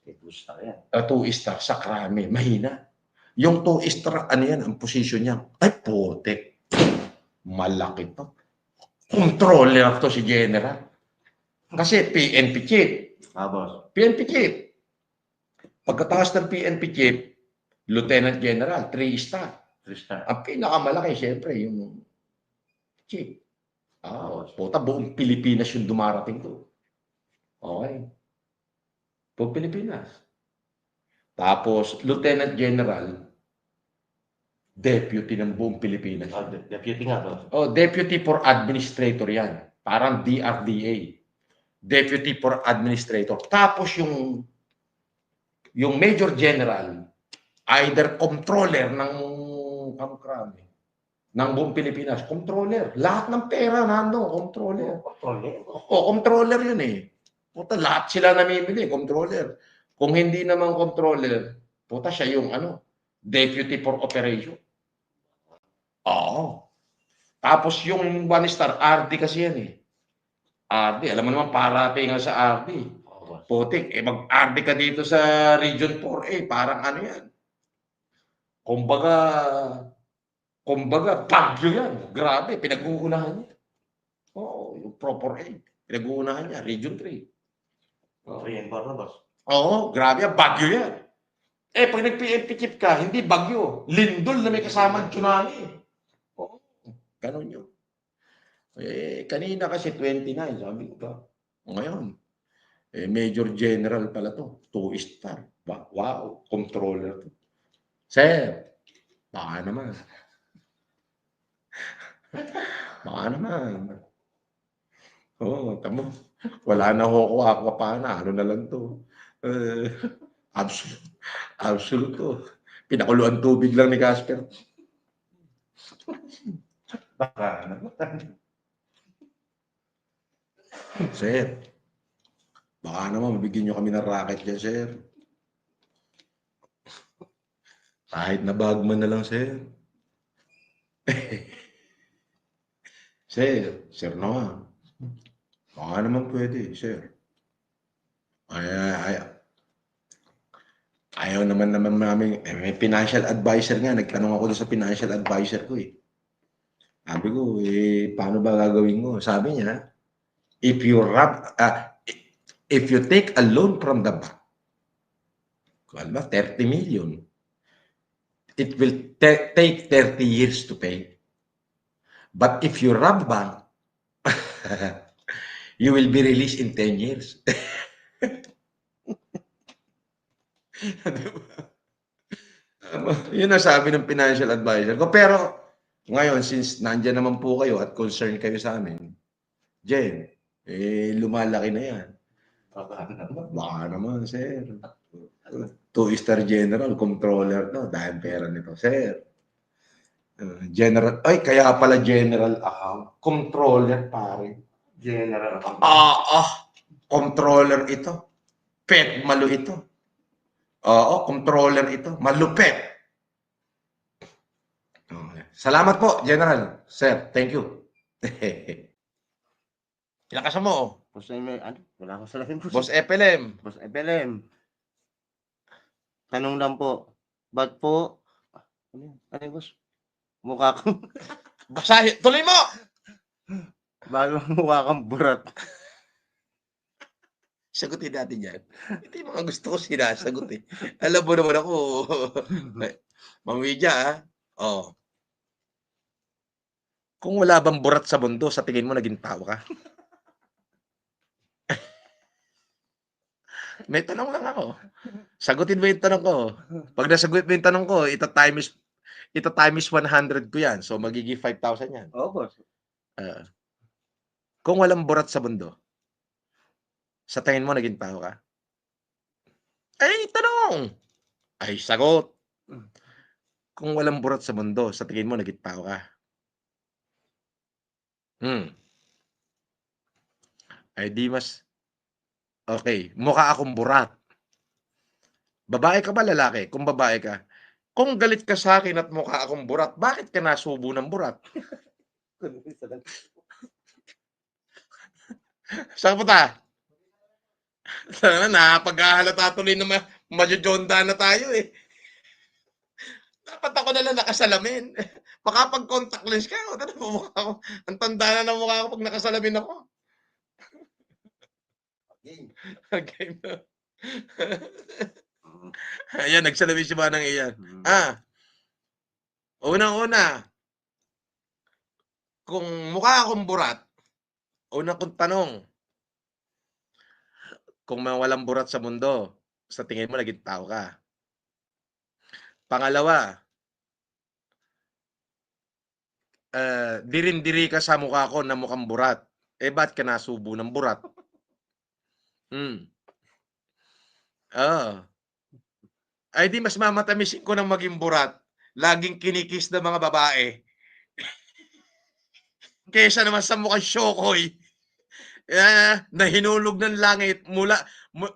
Two-star yan. 2-star sa krami, mahina. Yung 2-star, ano yan, ang position niya. Ay, putik. Malaki to. Controller to si General. Kasi PNP chief. Boss. PNP chief. Pagkatapos ng PNP chief, Lieutenant General, 3-star. Two-star. Ang pinakamalaki, syempre, yung chief. Puta, buong Pilipinas yung dumarating to. Okay. Buong Pilipinas. Tapos, Lieutenant General, deputy ng buong Pilipinas. Deputy nga, boss. Deputy for Administrator yan. Parang DRDA. Deputy for Administrator. Tapos yung Major General, either controller ng kamkrami, ng buong Pilipinas. Controller. Lahat ng pera nando, controller. Controller yun eh. Puta, lahat sila namimili, controller. Kung hindi naman controller, puta siya yung deputy for operation. Oo. Tapos yung 1-star, RD kasi yan eh. RD, alam mo naman parating sa RD. Putik, mag-RD ka dito sa Region 4A, parang ano yan. Kumbaga, bagyo yan. Grabe, pinag-uunahan niya. Oo, yung proper aid. Pinag-uunahan niya, Region 3. Oo, grabe yan, bagyo yan. Eh, pag nag-PNP chief ka, hindi bagyo. Lindol na may kasamang tsunami. Oo, ganun yun. Eh, kanina kasi 29, sabi ko ba? Ngayon, Major General pala to. 2-star. Wow, controller to. Sir, baka naman. Baka naman. Oo, tamo. Wala na ho ako pa na. Ano na lang to. Absolute to. Pinakuluan tubig lang ni Casper. Baka naman. Sir, baka naman mabigyan nyo kami ng racket dyan, sir. Kahit na bagman na lang, sir. Sir naman. Baka naman pwede, sir. Ayaw naman namin, may financial advisor nga. Nagtanong ako doon sa financial advisor ko eh. Sabi ko, paano ba gagawin ko? Sabi niya, if you take a loan from the bank, 30 million, it will take 30 years to pay. But if you rob bank, you will be released in 10 years. Diba? Yun ang sabi ng financial advisor ko. Pero, ngayon, since nandyan naman po kayo at concerned kayo sa amin, Jen, lumalaki na yan. Baka naman, sir. 2-star general, controller, no? Dahil pera nito, sir. General, ay, kaya pala general account. Controller, pare. General account. Controller ito. Pet, malu ito. Oo, controller ito. Malupet. Salamat po, General. Sir, thank you. Lakas mo, oh. Boss, wala akong salamin, boss. Boss FLM. Boss FLM. Tanong lang po. Ba't po? Ano yun, boss? Mukha kang... Basahin. Tuloy mo! Bago mukha kang burat. Sagutin natin yan. Ito yung mga gusto ko sinasagot eh. Alam mo naman ako. Mang Widya, ah. Oh. Kung wala bang burat sa mundo, sa tingin mo naging tao ka? May tanong lang ako. Sagutin mo yung tanong ko. Pag nasagot mo yung tanong ko, ita times 100 ko yan. So, magiging 5,000 yan. Oo, boss. Kung walang burat sa mundo, sa tingin mo naging tao ka? Ay, tanong! Ay, sagot. Kung walang burat sa mundo, sa tingin mo naging tao ka? Ay, di mas... Okay, mukha akong burat. Babae ka ba, lalaki? Kung babae ka, kung galit ka sa akin at mukha akong burat, bakit ka nasubo ng burat? Saan punta? Sana nakapaghahalata tuloy na majojonda na tayo eh. Dapat ako na lang nakasalamin. Makapag-contact lens ka. Ang tanda na ng mukha ko pag nakasalamin ako. Game na. Ayan, nagsalamin si Manang iyan. Unang-una, kung mukha akong burat, una kong tanong, kung walang burat sa mundo, sa tingin mo naging tao ka? Pangalawa, dirin-diri ka sa mukha ko na mukhang burat. Eh, ba't ka nasubo ng burat? Ay, di mas mamatamisin ko ng maging burat. Laging kinikis ng mga babae. Kesa naman sa mukhang syokoy. Na hinulog ng langit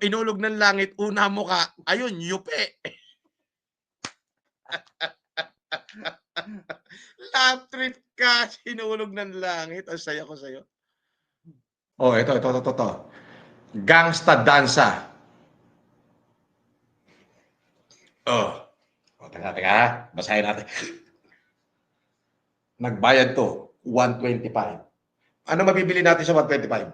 inulog ng langit, una mukha, ayun, yupe. Love trip ka, hinulog ng langit. Ang saya ko sa'yo. Oh, ito. Gangsta dansa. Teka. Basahin natin. Nagbayad to, 125. Ano mabibili natin sa 125?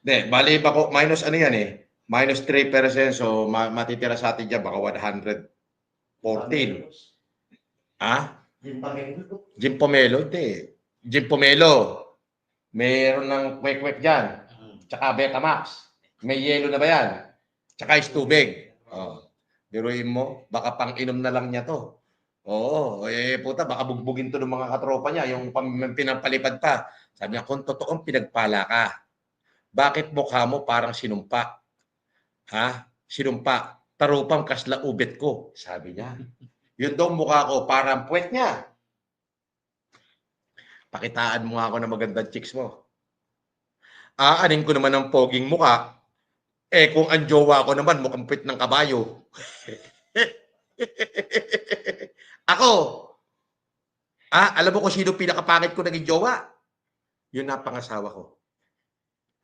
Hindi, bali ba ko, minus ano yan eh, minus 3%, so matitira sa atin dyan, baka 114. Jim Pomelo? Hindi. Jim Pomelo. Mayroon ng kwek-kwek dyan. Tsaka Betamax. May yelo na ba yan? Tsaka is tubig. Biruin mo, baka pang-inom na lang niya to. Oo, puta, baka bugbugin to ng mga katropa niya, yung pinapalipad pa. Sabi niya, kung totoong pinagpala ka, bakit mukha mo parang sinumpa? Sinumpa. Tarupang kasla ubet ko, sabi niya. Yun daw mukha ko, parang puwet niya. Pakitaan mo nga ako ng magandang chicks mo. Aanin ko naman ng poging mukha. Kung ang jowa ko naman, mukhang puwet ng kabayo. Ako, alam mo kung sino pinakapangit ko naging jowa? Yun na pangasawa ko.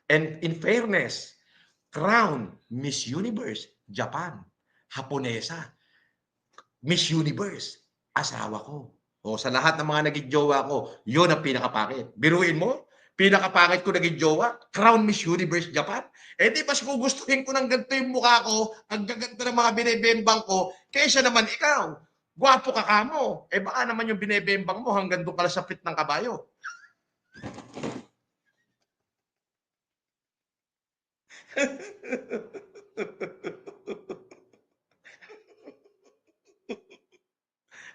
And in fairness, crown, Miss Universe, Japan, Haponesa, Miss Universe, asawa ko. O sa lahat ng mga naging jowa ko, yun ang pinakapangit. Biruin mo, pinakapangit ko naging jowa, crown Miss Universe, Japan. Di mas gugustuhin ko ng ganito yung mukha ko, ang gaganda ng mga binibembang ko, kaysa naman ikaw. Gwapo ka kamo. Eh baka naman yung binebembang mo hanggang doon pala sa pit ng kabayo.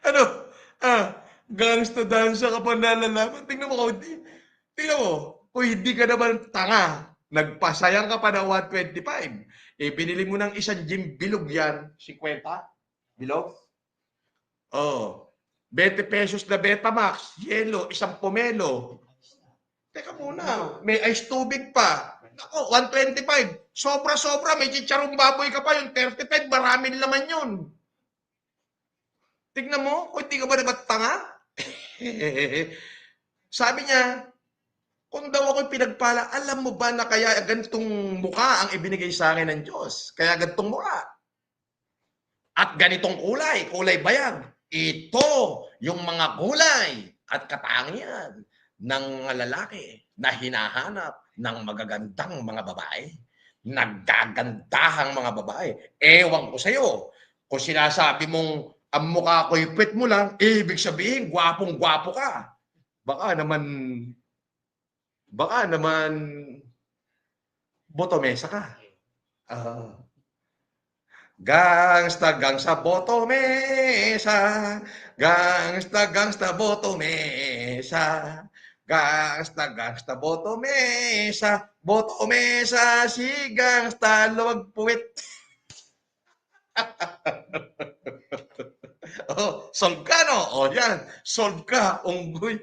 Ano? Gangsta dansa ka pa nalalaman. Tingnan mo, tingnan mo, kung hindi ka naman tanga, nagpasayang ka pa ng 125, eh binili mo ng isang gym bilog yan, 50, bilog. Oh, 20 pesos na Betamax, yelo, isang pomelo. Teka muna, may ice tubig pa. Ako, 125. Sobra-sobra, may chicharong baboy ka pa. Yung 35, maraming laman yun. Tignan mo, kung hindi ka ba naman tanga? Sabi niya, kung daw ako'y pinagpala, alam mo ba na kaya ganitong mukha ang ibinigay sa akin ng Diyos? Kaya ganitong mukha. At ganitong kulay, kulay bayag. Ito yung mga kulay at katangian ng mga lalaki na hinahanap ng magagandang mga babae. Naggagandahang mga babae. Ewan ko sa'yo. Kung sinasabi mong ang mukha ko'y pwet mo lang, ibig sabihin, gwapong-gwapo ka. Baka naman, botomesa ka. Gangsta, gangsta, botomesa. Gangsta, gangsta, botomesa. Gangsta, gangsta, botomesa. Botomesa, si gangsta, luwag puwit. Oh, solve ka, no? O, yan. Solve ka, unggoy.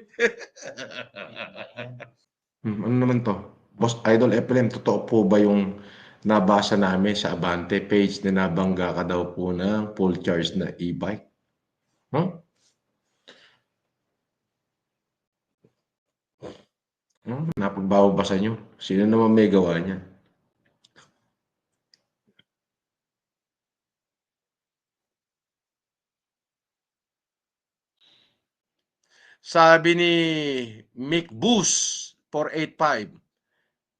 Ano naman to? Boss Idol FLM, totoo po ba yung nabasa namin sa Abante page na nabangga ka daw po ng full charge na e-bike? Huh? Napagbabasa nyo. Sino naman may gawa niyan? Sabi ni Mick Boost 485,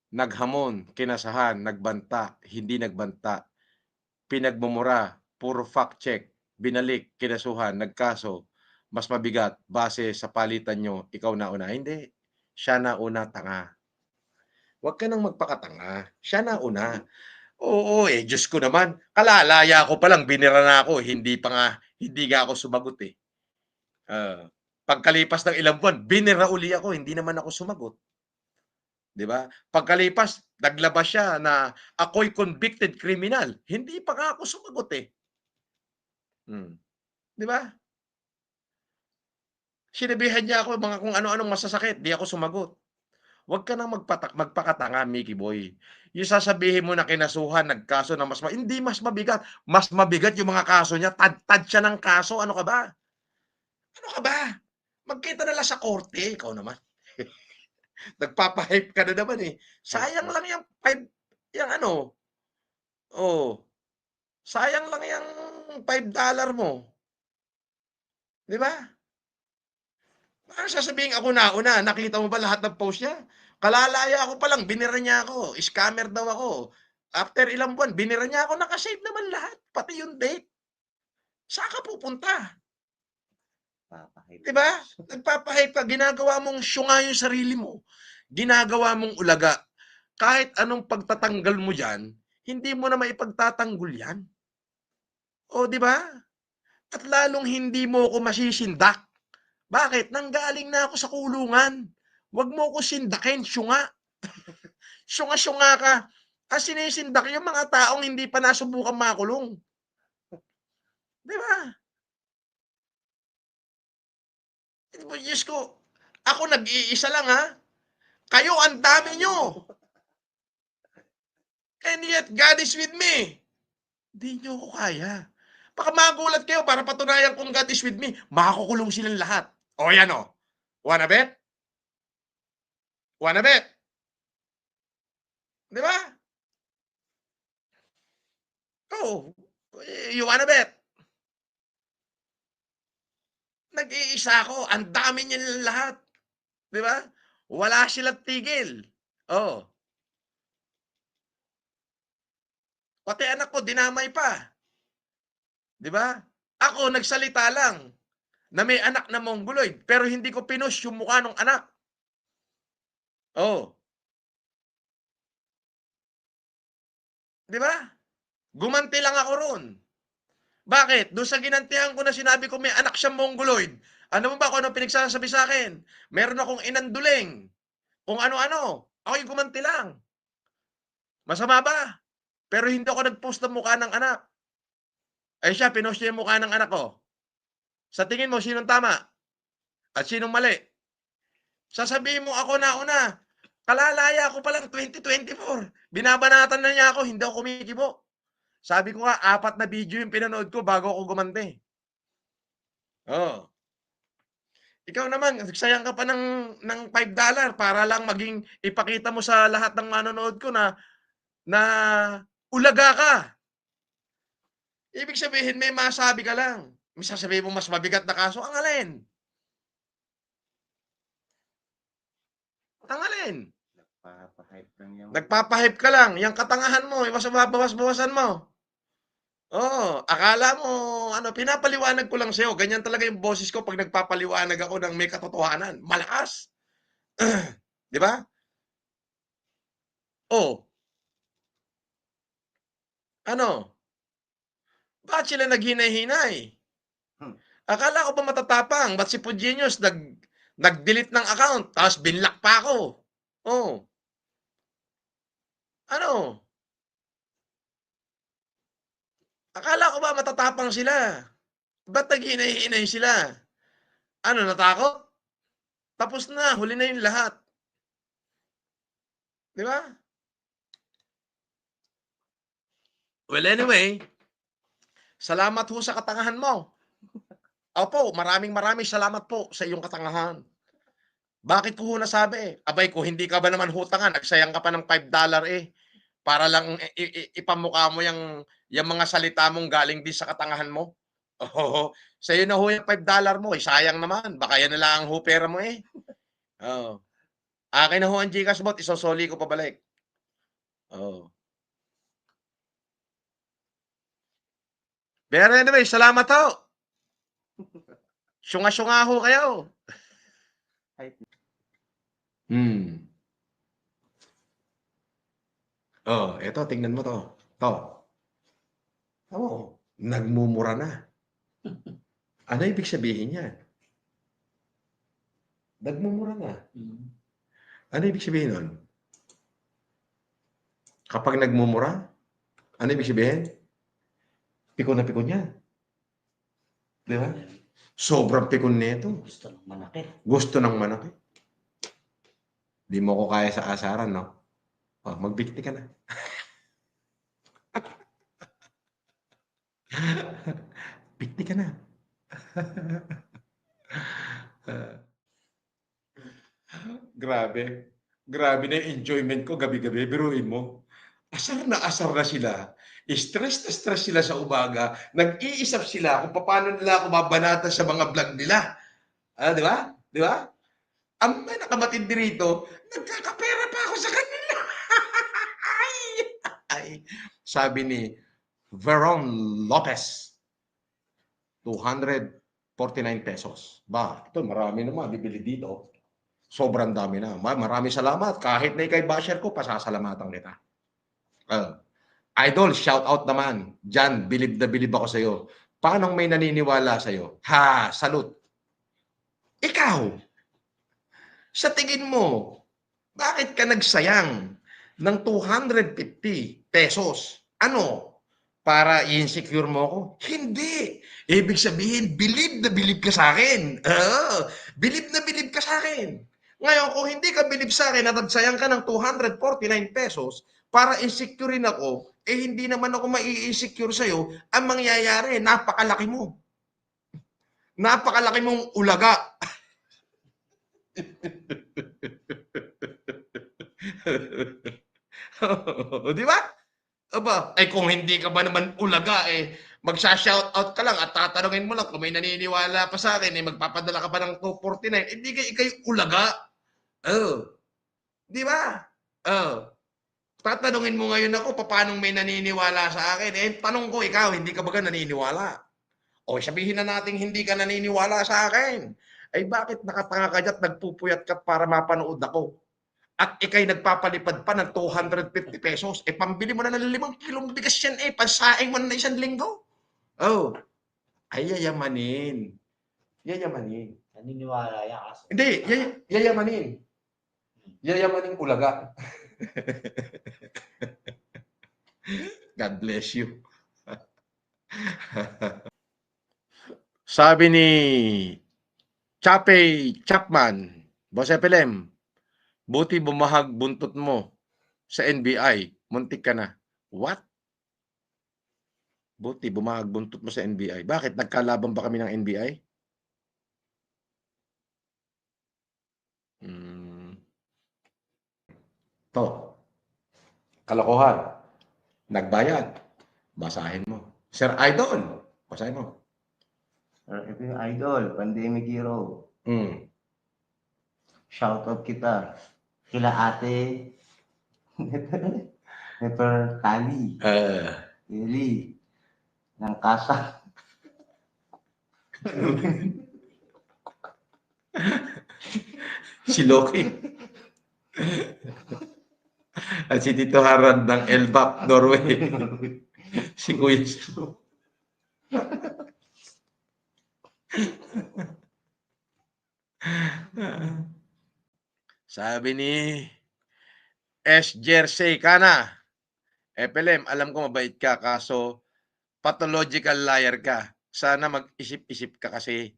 naghamon, kinasahan, nagbanta, hindi nagbanta, pinagmumura, puro fact check, binalik, kinasuhan, nagkaso, mas mabigat, base sa palitan nyo, ikaw na una. Hindi, siya na una, tanga. Huwag ka nang magpakatanga, siya na una. Oo, eh, Diyos ko naman, kalalaya ko pa lang, binira na ako, hindi nga ako sumagot eh. Pagkalipas ng ilang buwan, binira uli ako, hindi naman ako sumagot. 'Di ba? Pagkalipas, naglabas siya na ako'y convicted criminal. Hindi pa nga ako sumagot eh. 'Di ba? Sinabihan niya ako mga kung ano-anong masasakit, di ako sumagot. Huwag ka nang magpakatanga, Mickey Boy. Yung sasabihin mo na kinasuhan, nagkaso na hindi mas mabigat. Mas mabigat yung mga kaso niya. Tad-tad siya ng kaso. Ano ka ba? Ano ka ba? Magkita na lang sa korte. Ikaw naman. Nagpapahype ka na naman eh. Sayang lang yung oh, sayang lang yung $5 mo. Di ba? Paano sasabihin ako nauna? Nakita mo ba lahat ng post niya? Kalalaya ako pa lang, binira niya ako. Scammer daw ako. After ilang buwan, binira niya ako. Nakasave naman lahat. Pati yung date. Saan ka pupunta? Di ba? Nagpapahype ka. Ginagawa mong syunga yung sarili mo. Ginagawa mong ulaga. Kahit anong pagtatanggal mo dyan, hindi mo na maipagtatanggol yan. O, di ba? At lalong hindi mo ako masisindak. Bakit? Nanggaling na ako sa kulungan. Huwag mo ko sindakin, syunga. Syunga-syunga ka. Sinisindak yung mga taong hindi pa nasubukan makulong. Di ba? Diyos ko, ako nag-iisa lang ha. Kayo, ang dami nyo. And yet, God is with me. Hindi nyo ako kaya. Baka magulat kayo para patunayan kung God is with me. Makakukulong silang lahat. O yan o. Wanna bet? Wanna bet? Di ba? Oh, you wanna bet? Nag-iisa ako. Ang dami niyan lahat. Di ba? Wala silang tigil. Oh. Pati anak ko, dinamay pa. Di ba? Ako, nagsalita lang na may anak na mongoloid, pero hindi ko pinost yung mukha ng anak. Oh. Di ba? Gumanti lang ako ron. Bakit? Doon sa ginantihan ko na sinabi ko may anak siyang mongoloid, ano mo ba kung ano pinagsasabi sa akin? Meron akong inanduling. Kung ano-ano. Ako'y gumanti lang. Masama ba? Pero hindi ako nag-post ng mukha ng anak. Ay siya, pinost niya yung mukha ng anak ko. Sa tingin mo, sinong tama? At sinong mali? Sasabihin mo ako na una. Kalalaya ko palang 2024. Binabanatan na niya ako, hindi ako kumikibo. Sabi ko nga, 4 na video yung pinanood ko bago ako gumanti. Oh. Ikaw naman, nagsayang ka pa ng $5 para lang maging ipakita mo sa lahat ng manonood ko na ulaga ka. Ibig sabihin, may masabi ka lang. May sasabihin mo mas mabigat na kaso, ang alin? Ang alin? Nagpapahype lang yan. Nagpapahype ka lang. Yung katangahan mo, bawas-bawasan mo. Oo, akala mo, pinapaliwanag ko lang sa'yo. Ganyan talaga yung boses ko pag nagpapaliwanag ako ng may katotohanan. Malakas. Di ba? Oh. Ano? Bakit sila naghinay-hinay? Akala ko ba matatapang? Ba't si Pugenius nag-delete ng account, tapos binlock pa ako? Oh. Ano? Akala ko ba matatapang sila? Ba't naghinay-hinay sila? Ano, natakot? Tapos na, huli na yung lahat. Di ba? Well, anyway, salamat ho sa katangahan mo. Opo, maraming salamat po sa iyong katangahan. Bakit ko ho nasabi? Abay, kung hindi ka ba naman hutangan, nagsayang ka pa ng $5 para lang ipamukha mo yung mga salita mong galing din sa katangahan mo. Oo, sa'yo na ho yung $5 mo, sayang naman. Baka yan na lang ang ho pera mo eh. Oo. Akin na ho ang GCash bot, isosoli ko pabalik. Oo. Pero anyway, salamat ho. Syunga-syunga ho kayo. Oh, eto, tingnan mo to. Oh, nagmumura na. Ano ibig sabihin niyan? Nagmumura na. Ano ibig sabihin nun? Kapag nagmumura, ano ibig sabihin? Pikon na pikon yan. Di ba? Sobrang pikon nito. Gusto ng manakit. Gusto ng manakit. Di mo ko kaya sa asaran, no? Oh, magbikti ka na. Bikti ka na. Grabe. Grabe na yung enjoyment ko gabi-gabi. Biruin mo. Asar na sila. Stress sila sa umaga. Nag-iisip sila kung paano nila ako mabanatan sa mga vlog nila. Di ba? Di ba? Ang may nakabatid dito, nagkakapera pa ako sa kanila. Ay, sabi ni Veron Lopez, 249 pesos. Ba, ito marami naman bibili dito. Sobrang dami na. Maraming salamat. Kahit na ikay basher ko, pasasalamatan kita. Idol, shout out naman. Jan, bilib na bilib ako sa'yo. Paano may naniniwala sa'yo? Ha, salute. Ikaw, sa tingin mo, bakit ka nagsayang ng 250 pesos? Ano? Para i-insecure mo ako? Hindi. Ibig sabihin, bilib na bilib ka sa akin. Bilib na bilib ka sa akin. Ngayon, kung hindi ka bilib sa akin at nagsayang ka ng 249 pesos para insecurein ako, hindi naman ako mai-insecure sa'yo, ang mangyayari, napakalaki mo. Napakalaki mong ulaga. Di ba? Aba, kung hindi ka ba naman ulaga, magsha-shoutout ka lang at tatanungin mo lang kung may naniniwala pa sa akin, magpapadala ka pa ng 249, hindi ka ikay ulaga. Di ba? Tatanungin mo ngayon ako, paano may naniniwala sa akin? Tanong ko, ikaw, hindi ka ba naniniwala? O sabihin na natin hindi ka naniniwala sa akin. Ay bakit nakatanga ka dyan at nagpupuyat ka para mapanood ako? At ikay nagpapalipad pa ng 250 pesos. Pambili mo na ng 5 kilong bigas yan pansaing mo na isang linggo. Oh, ay yayamanin. Yayamanin. Naniniwala yan kasi. Hindi, yayamanin. Yayamanin ulaga. God bless you. Sabi ni Chapman, Boss Epelem, buti bumahag buntot mo sa NBI. Muntik ka na. What? Buti bumahag buntot mo sa NBI. Bakit? Nagkalaban ba kami ng NBI? To. Kalokohan. Nagbayad. Basahin mo. Sir Idol. Basahin mo. Ito yung idol, Pandemic Hero. Shoutout kita. Kila ate. Never Kali. Lily. Ng Kasa. Si Loki. At si Tito Harad ng Elbap, Norway. Si Kuya Stu. Sabi ni S. Jersey Kana, Epelem, alam ko mabait ka, kaso pathological liar ka. Sana mag-isip-isip ka kasi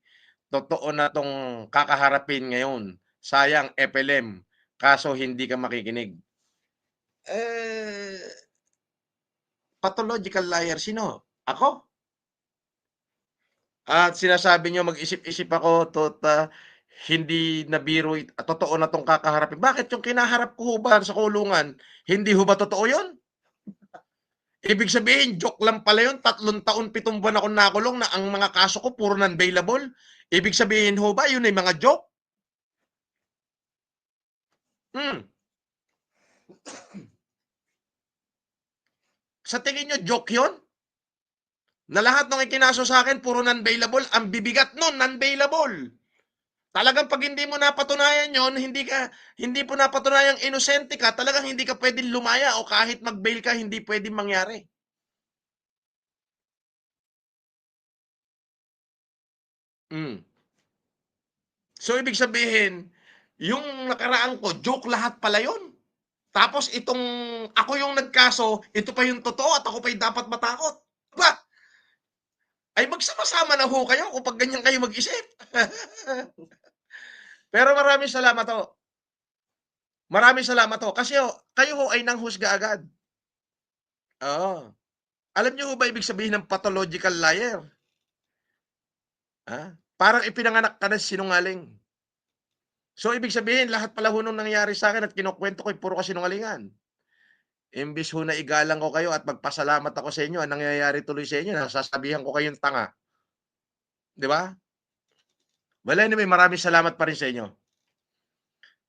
totoo na tong kakaharapin ngayon. Sayang, Epelem, kaso hindi ka makikinig. Pathological liar, sino? Ako? At sinasabi nyo, mag-isip-isip ako, hindi na biro, totoo na tong kakaharapin. Bakit yung kinaharap ko ba sa kulungan, hindi ho ba totoo yun? Ibig sabihin, joke lang pala yun, 3 taon, 7 buwan ako nakulong na ang mga kaso ko puro non-bailable. Ibig sabihin ho ba, yun ay mga joke? Sa tingin nyo, joke yun? Na lahat ng ikinaso sa akin, puro non-bailable. Ang bibigat nun, non-bailable. Talagang pag hindi mo napatunayan yon, hindi po napatunayang inosente ka, talagang hindi ka pwedeng lumaya o kahit mag-bail ka, hindi pwedeng mangyari. So, ibig sabihin, yung nakaraan ko, joke lahat pala yun. Tapos itong ako yung nagkaso, ito pa yung totoo at ako pa yung dapat matakot. Ba? Ay magsama-sama na ho kayo kung ganyan kayo mag-isip. Pero maraming salamat ho. Maraming salamat ho. Kasi kayo ho ay nanghusga agad. Oo. Alam niyo ho ba ibig sabihin ng pathological liar? Parang ipinanganak ka na sinungaling. So, ibig sabihin, lahat pala ho nung nangyari sa akin at kinukwento ko, puro kasinungalingan. Imbis ho na igalang ko kayo at magpasalamat ako sa inyo, ang nangyayari tuloy sa inyo, nasasabihan ko kayong tanga. Di ba? Well, anyway, maraming salamat pa rin sa inyo.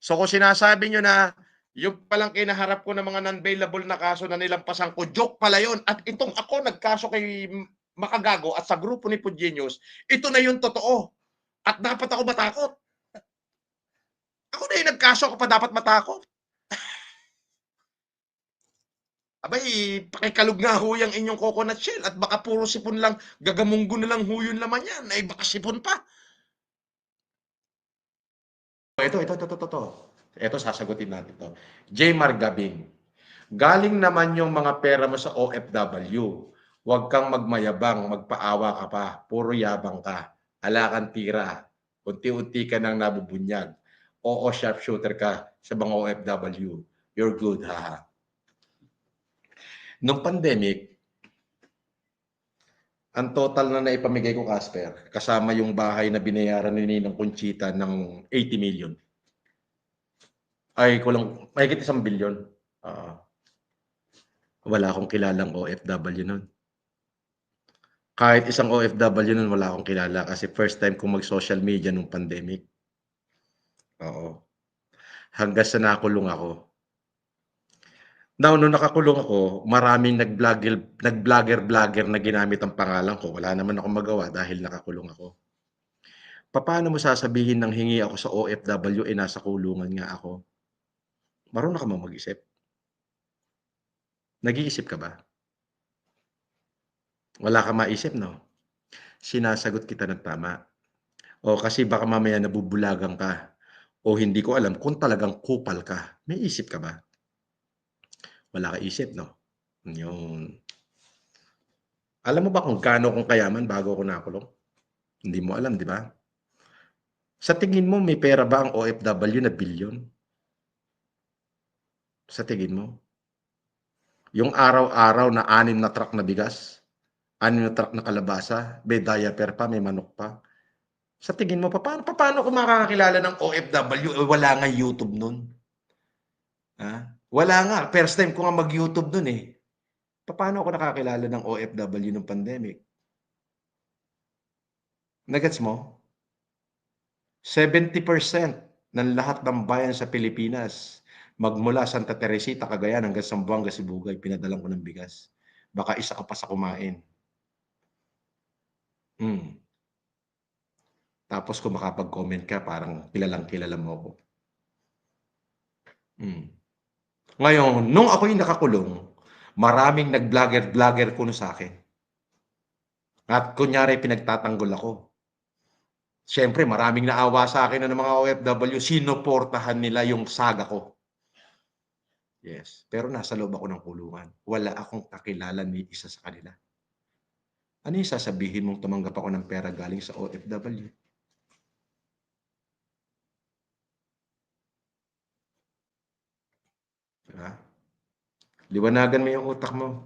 So, kung sinasabi nyo na yung palang kinaharap ko ng mga non-bailable na kaso na nilampasan ko, joke pala yun. At itong ako nagkaso kay Makagago at sa grupo ni Pugenius, ito na yung totoo. At dapat ako matakot. Ako na yung nagkaso, ako pa dapat matakot. Abay, pakikalog nga ho yung inyong coconut shell at baka puro sipon lang, gagamunggo na lang ho yun laman yan. Ay, baka sipon pa. Ito. Ito, sasagutin natin to. J. Margabing, galing naman yung mga pera mo sa OFW. Huwag kang magmayabang, magpaawa ka pa. Puro yabang ka. Ala kang tira. Unti-unti ka nang nabubunyag. Oo, sharpshooter ka sa mga OFW. You're good, haha. Nung pandemic, ang total na naipamigay ko, Casper, kasama yung bahay na binayaran ni Ninong Conchita ng 80 million. Ay, kulang, mahigit 1 billion. Wala akong kilalang OFW nun. Kahit isang OFW nun, wala akong kilala kasi first time kong mag-social media nung pandemic. Oo. Hanggang sa nakulong ako. Now, nung nakakulong ako, maraming nag-vlogger na ginamit ang pangalan ko. Wala naman akong magawa dahil nakakulong ako. Papaano mo sasabihin ng hingi ako sa OFW, eh, nasa kulungan nga ako? Marunong ka bang mag-isip? Nag-iisip ka ba? Wala kang maisip, 'no? Sinasagot kita ng tama. O kasi baka mamaya nabubulagan ka o hindi ko alam kung talagang kupal ka. May isip ka ba? Wala kang isip, 'no? Yun. Alam mo ba kung gaano akong kayaman bago ako nakulong? Hindi mo alam, 'di ba? Sa tingin mo may pera ba ang OFW na bilyon? Sa tingin mo? Yung araw-araw na 6 na truck na bigas, 6 na truck na kalabasa, may diaper pa, may manok pa. Sa tingin mo papaano ko makakakilala ng OFW, eh, wala ngang YouTube nun? Wala nga, first time ko nga mag-YouTube nun, eh. Papaano ako nakakilala ng OFW nung pandemic? Na-gets mo? 70% ng lahat ng bayan sa Pilipinas, magmula Santa Teresita, Cagayan hanggang Zamboanga, Sibugay, pinadalan ko ng bigas. Baka isa ka pa sa kumain. Hmm. Tapos kung makapag-comment ka, parang kilalang-kilala mo ako. Ngayon, nung ako'y nakakulong, maraming nag-vlogger kuno sa'kin. At kunyari pinagtatanggol ako. Siyempre maraming naawa sa'kin na ng mga OFW, sinuportahan nila yung saga ko. Yes, pero nasa loob ako ng kulungan. Wala akong kakilala ni isa sa kanila. Ano yung sasabihin mong tumanggap ako ng pera galing sa OFW? Diba? Liwanagan mo yung utak mo.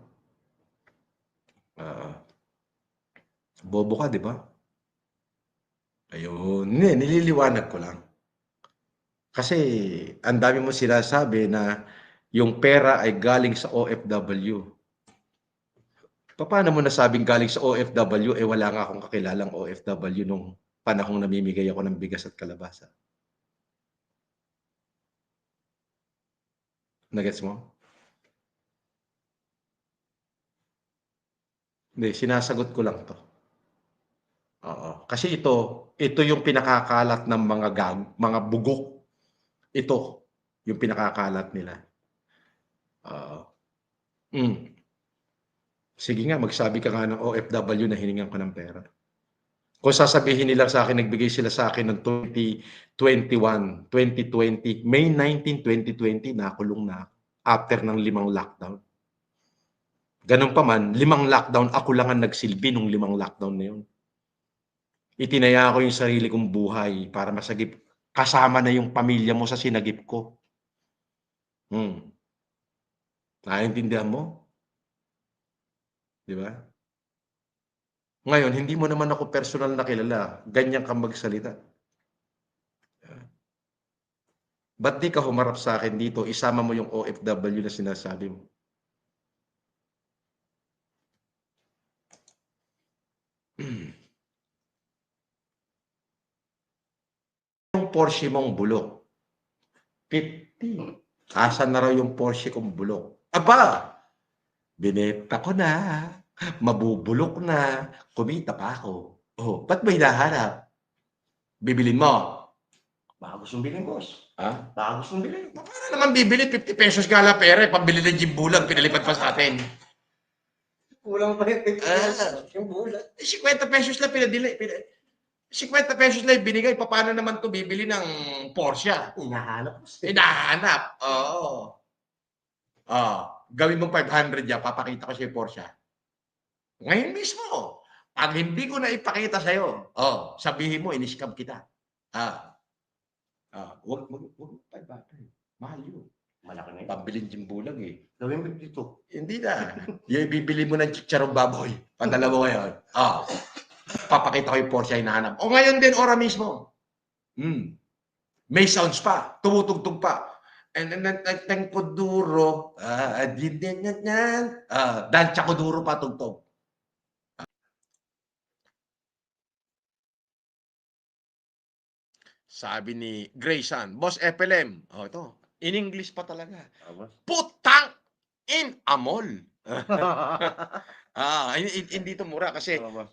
Bobo ka, di ba? Ayun. Hindi, nililiwanag ko lang. Kasi ang dami mo sinasabi na yung pera ay galing sa OFW. Paano mo nasabing galing sa OFW, eh wala nga akong kakilalang OFW nung panahong namimigay ako ng bigas at kalabasa. Nagets mo? Hindi, sinasagot ko lang to. Oo. Kasi ito yung pinakakalat ng mga bugok. Ito, yung pinakakalat nila. Oo. Sige nga, magsabi ka nga ng OFW na hiningan ko ng pera. Kung sasabihin nila sa akin, nagbigay sila sa akin ng 2021, 2020, May 19, 2020, nakulong na after ng 5 lockdown. Ganun pa man, 5 lockdown, ako lang ang nagsilbi nung 5 lockdown na yun. Itinaya ko yung sarili kong buhay para masagip. Kasama na yung pamilya mo sa sinagip ko. Naiintindihan mo? Di ba? Ngayon, hindi mo naman ako personal na kilala. Ganyan ka magsalita. Ba't di ka humarap sa akin dito, isama mo yung OFW na sinasabi mo? Yung Porsche mong bulok. 50. Asan na raw yung Porsche kong bulok? Aba! Binenta ko na. Mabubulok na. Kumita pa ako. Oh, ba't may hinahanap? Bibilin mo? Baka gustong bilhin, boss. Ha? Baka gustong bilhin. Paano naman bibili? 50 pesos nga lang pera. Pambili ng jimbulag. Pinalipat pa sa atin. Kulang pa yung 50 pesos. Yung bulat. 50 pesos lang 50 pesos lang binigay. Paano naman to bibili ng Porsche? Hinahanap, boss. Hinahanap. Oo. Gawin mo 500 yan, papakita ko sa'yo Porsche. Ngayon mismo. Pag hindi ko na ipakita sa'yo, sabihin mo, in-scam kita. Wag 500. Mahal yun. Malaki na yun. Pambilin jimbulag eh. Gawin 52. Hindi na. Yung bibili mo ng chicharong baboy. Padala mo ngayon. Papakita ko yung Porsche hinahanap. O ngayon din, ora mismo. May sounds pa. Tumutugtog pa. And then, ko duro. Dansya ko duro pa tugtog. Sabi ni Grayson, Boss FLM. Ito. In English pa talaga. Putang! in a mall. Hindi to mura kasi Oo ba?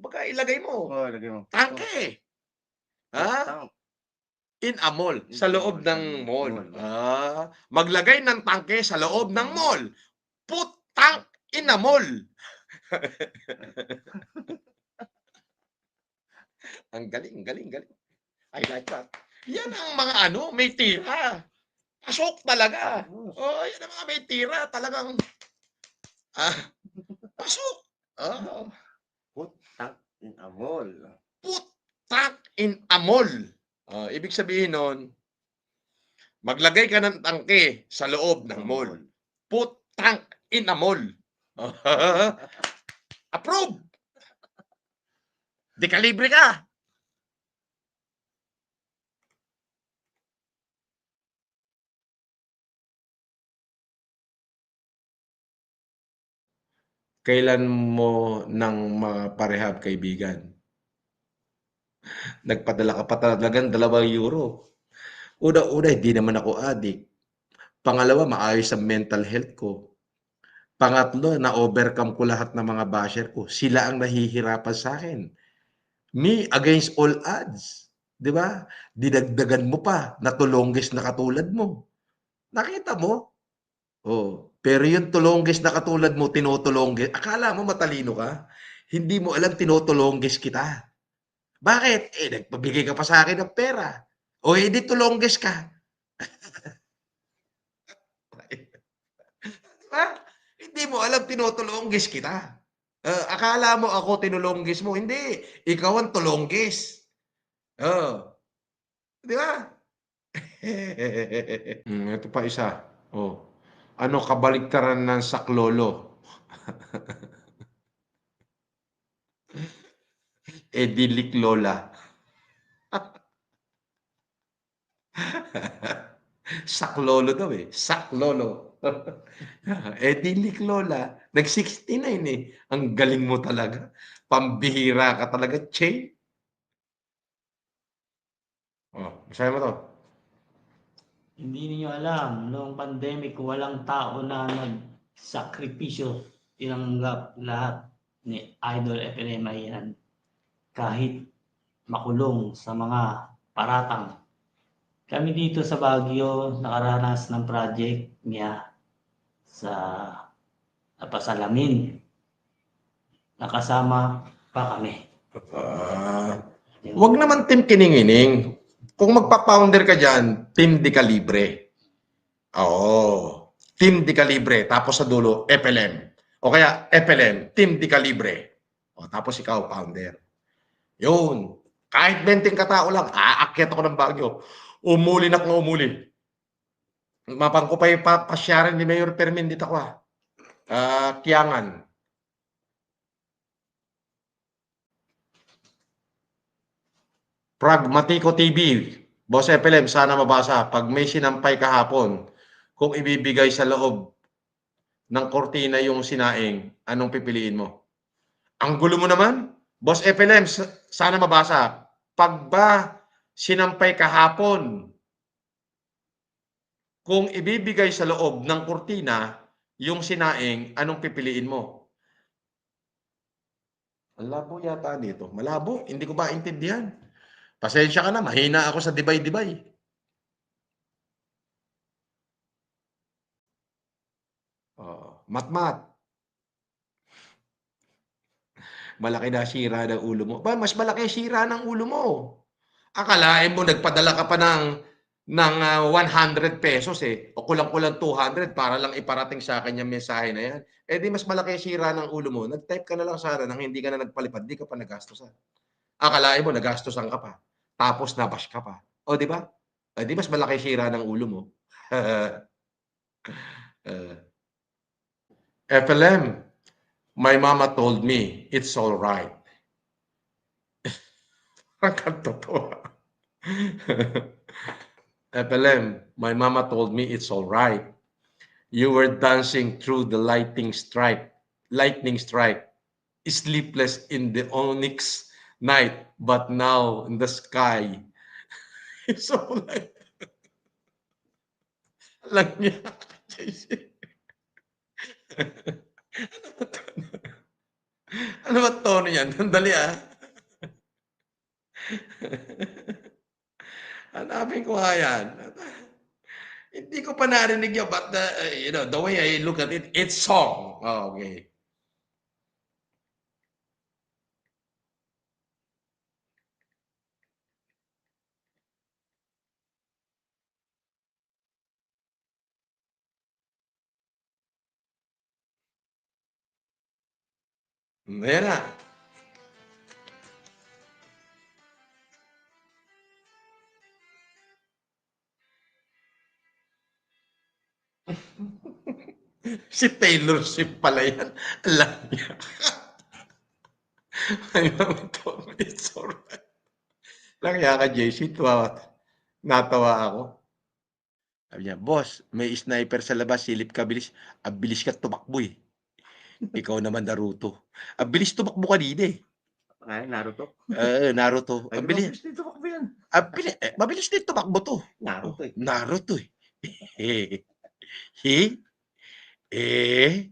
baka ilagay mo, Oo, lagay mo. tangke. Tama. In a mall, In sa a loob mall, sa ng mall. mall. Maglagay ng tangke sa loob ng mall. Putang ina mall. Ang galing, galing, galing. I like that. Yan ang mga may tira. Pasok talaga. Yan ang mga may tira. Talagang, pasok. Putang in a mall. Putang in a mall. Ibig sabihin nun, maglagay ka ng tangke sa loob ng mall. Putang in a mall. Approve. Dekalibre ka. Kailan mo nang maparehab, kaibigan? Nagpadala ka pa talagang €2. Una-una, hindi naman ako adik. Pangalawa, maayos ang mental health ko. Pangatlo, na-overcome ko lahat ng mga basher ko. Sila ang nahihirapan sa akin. Me against all odds. Di ba? Dinagdagan mo pa na tulonggis na katulad mo. Nakita mo? Pero yung tulonggis na katulad mo, tinutulonggis. Akala mo matalino ka? Hindi mo alam, tinutulonggis kita. Bakit? Nagpabigay ka pa sa akin ng pera. Di tulonggis ka. Diba? Hindi mo alam, tinutulonggis kita. Akala mo ako tinulonggis mo. Hindi. Ikaw ang tulonggis. Di ba? Ito pa isa. Ano kabaliktaran ng saklolo? Dilik lola. Saklolo daw saklolo. Dilik lola. Nag-69 Ang galing mo talaga. Pambihira ka talaga, Che. Basahin mo to. Hindi niyo alam, noong pandemic, walang tao na nagsakripisyo, tinanggap lahat ni Idol FLM yan. Kahit makulong sa mga paratang. Kami dito sa Baguio, nakaranas ng project niya sa Napasalamin. Nakasama pa kami. Wag naman Team Kiningining. Kung magpa-founder ka dyan, Team Decalibre. Team Decalibre. Tapos sa dulo, FLM. O kaya FLM, Team Decalibre. Tapos ikaw, founder. Yun. Kahit 20 katao lang, aakyat ako ng Baguio. Umuli na kung umuli. Mapang ko pa yung pasyaran ni Mayor Fermin dito ko Kiangan. Pragmatico TV. Boss FLM, sana mabasa. Pag may sinampay kahapon, kung ibibigay sa loob ng kortina yung sinaing, anong pipiliin mo? Ang gulo mo naman. Boss FLM, sana mabasa. Pag ba sinampay kahapon, kung ibibigay sa loob ng kortina yung sinaing, anong pipiliin mo? Ang labo yata dito. Malabo. Hindi ko maintindihan. Pasensya ka na. Mahina ako sa dibay-dibay. Matmat. Malaki na sira ng ulo mo. Ba, mas malaki sira ng ulo mo. Akalain mo, nagpadala ka pa ng 100 pesos o kulang-kulang 200 para lang iparating sa akin yung mensahe na yan. Di mas malaki sira ng ulo mo. Nag-type ka na lang sana nang hindi ka na nagpalipad, di ka pa nagastosan. Akalain mo, nagastosan ka pa. Tapos nabash ka pa. Di ba? Di mas malaki sira ng ulo mo. FLM, my mama told me it's all right. Ang totoo. FLM, my mama told me it's all right. You were dancing through the lightning strike, sleepless in the onyx night, but now in the sky, it's all light. Alam niya, JC. ba tono niyan? Sandali, ah. Hanapin ko nga yan. Hindi ko pa narinig yun, but the way I look at it, it's song. Oh, okay. Ayan na. Si Taylor Swift pala yan. Alam niya. Ay, Tom, it's alright. Kaya ka, JC, natawa ako. Sabi niya, boss, may sniper sa labas, silip ka, bilis. Abilis ka tumakbo eh. Ikaw naman, Naruto. Abilis tumakbo kanina eh. Ay, Naruto. Naruto. Ay, Abilis. mabilis dito ako yan. Mabilis din tumakbo to. Naruto eh. Naruto eh. Eh,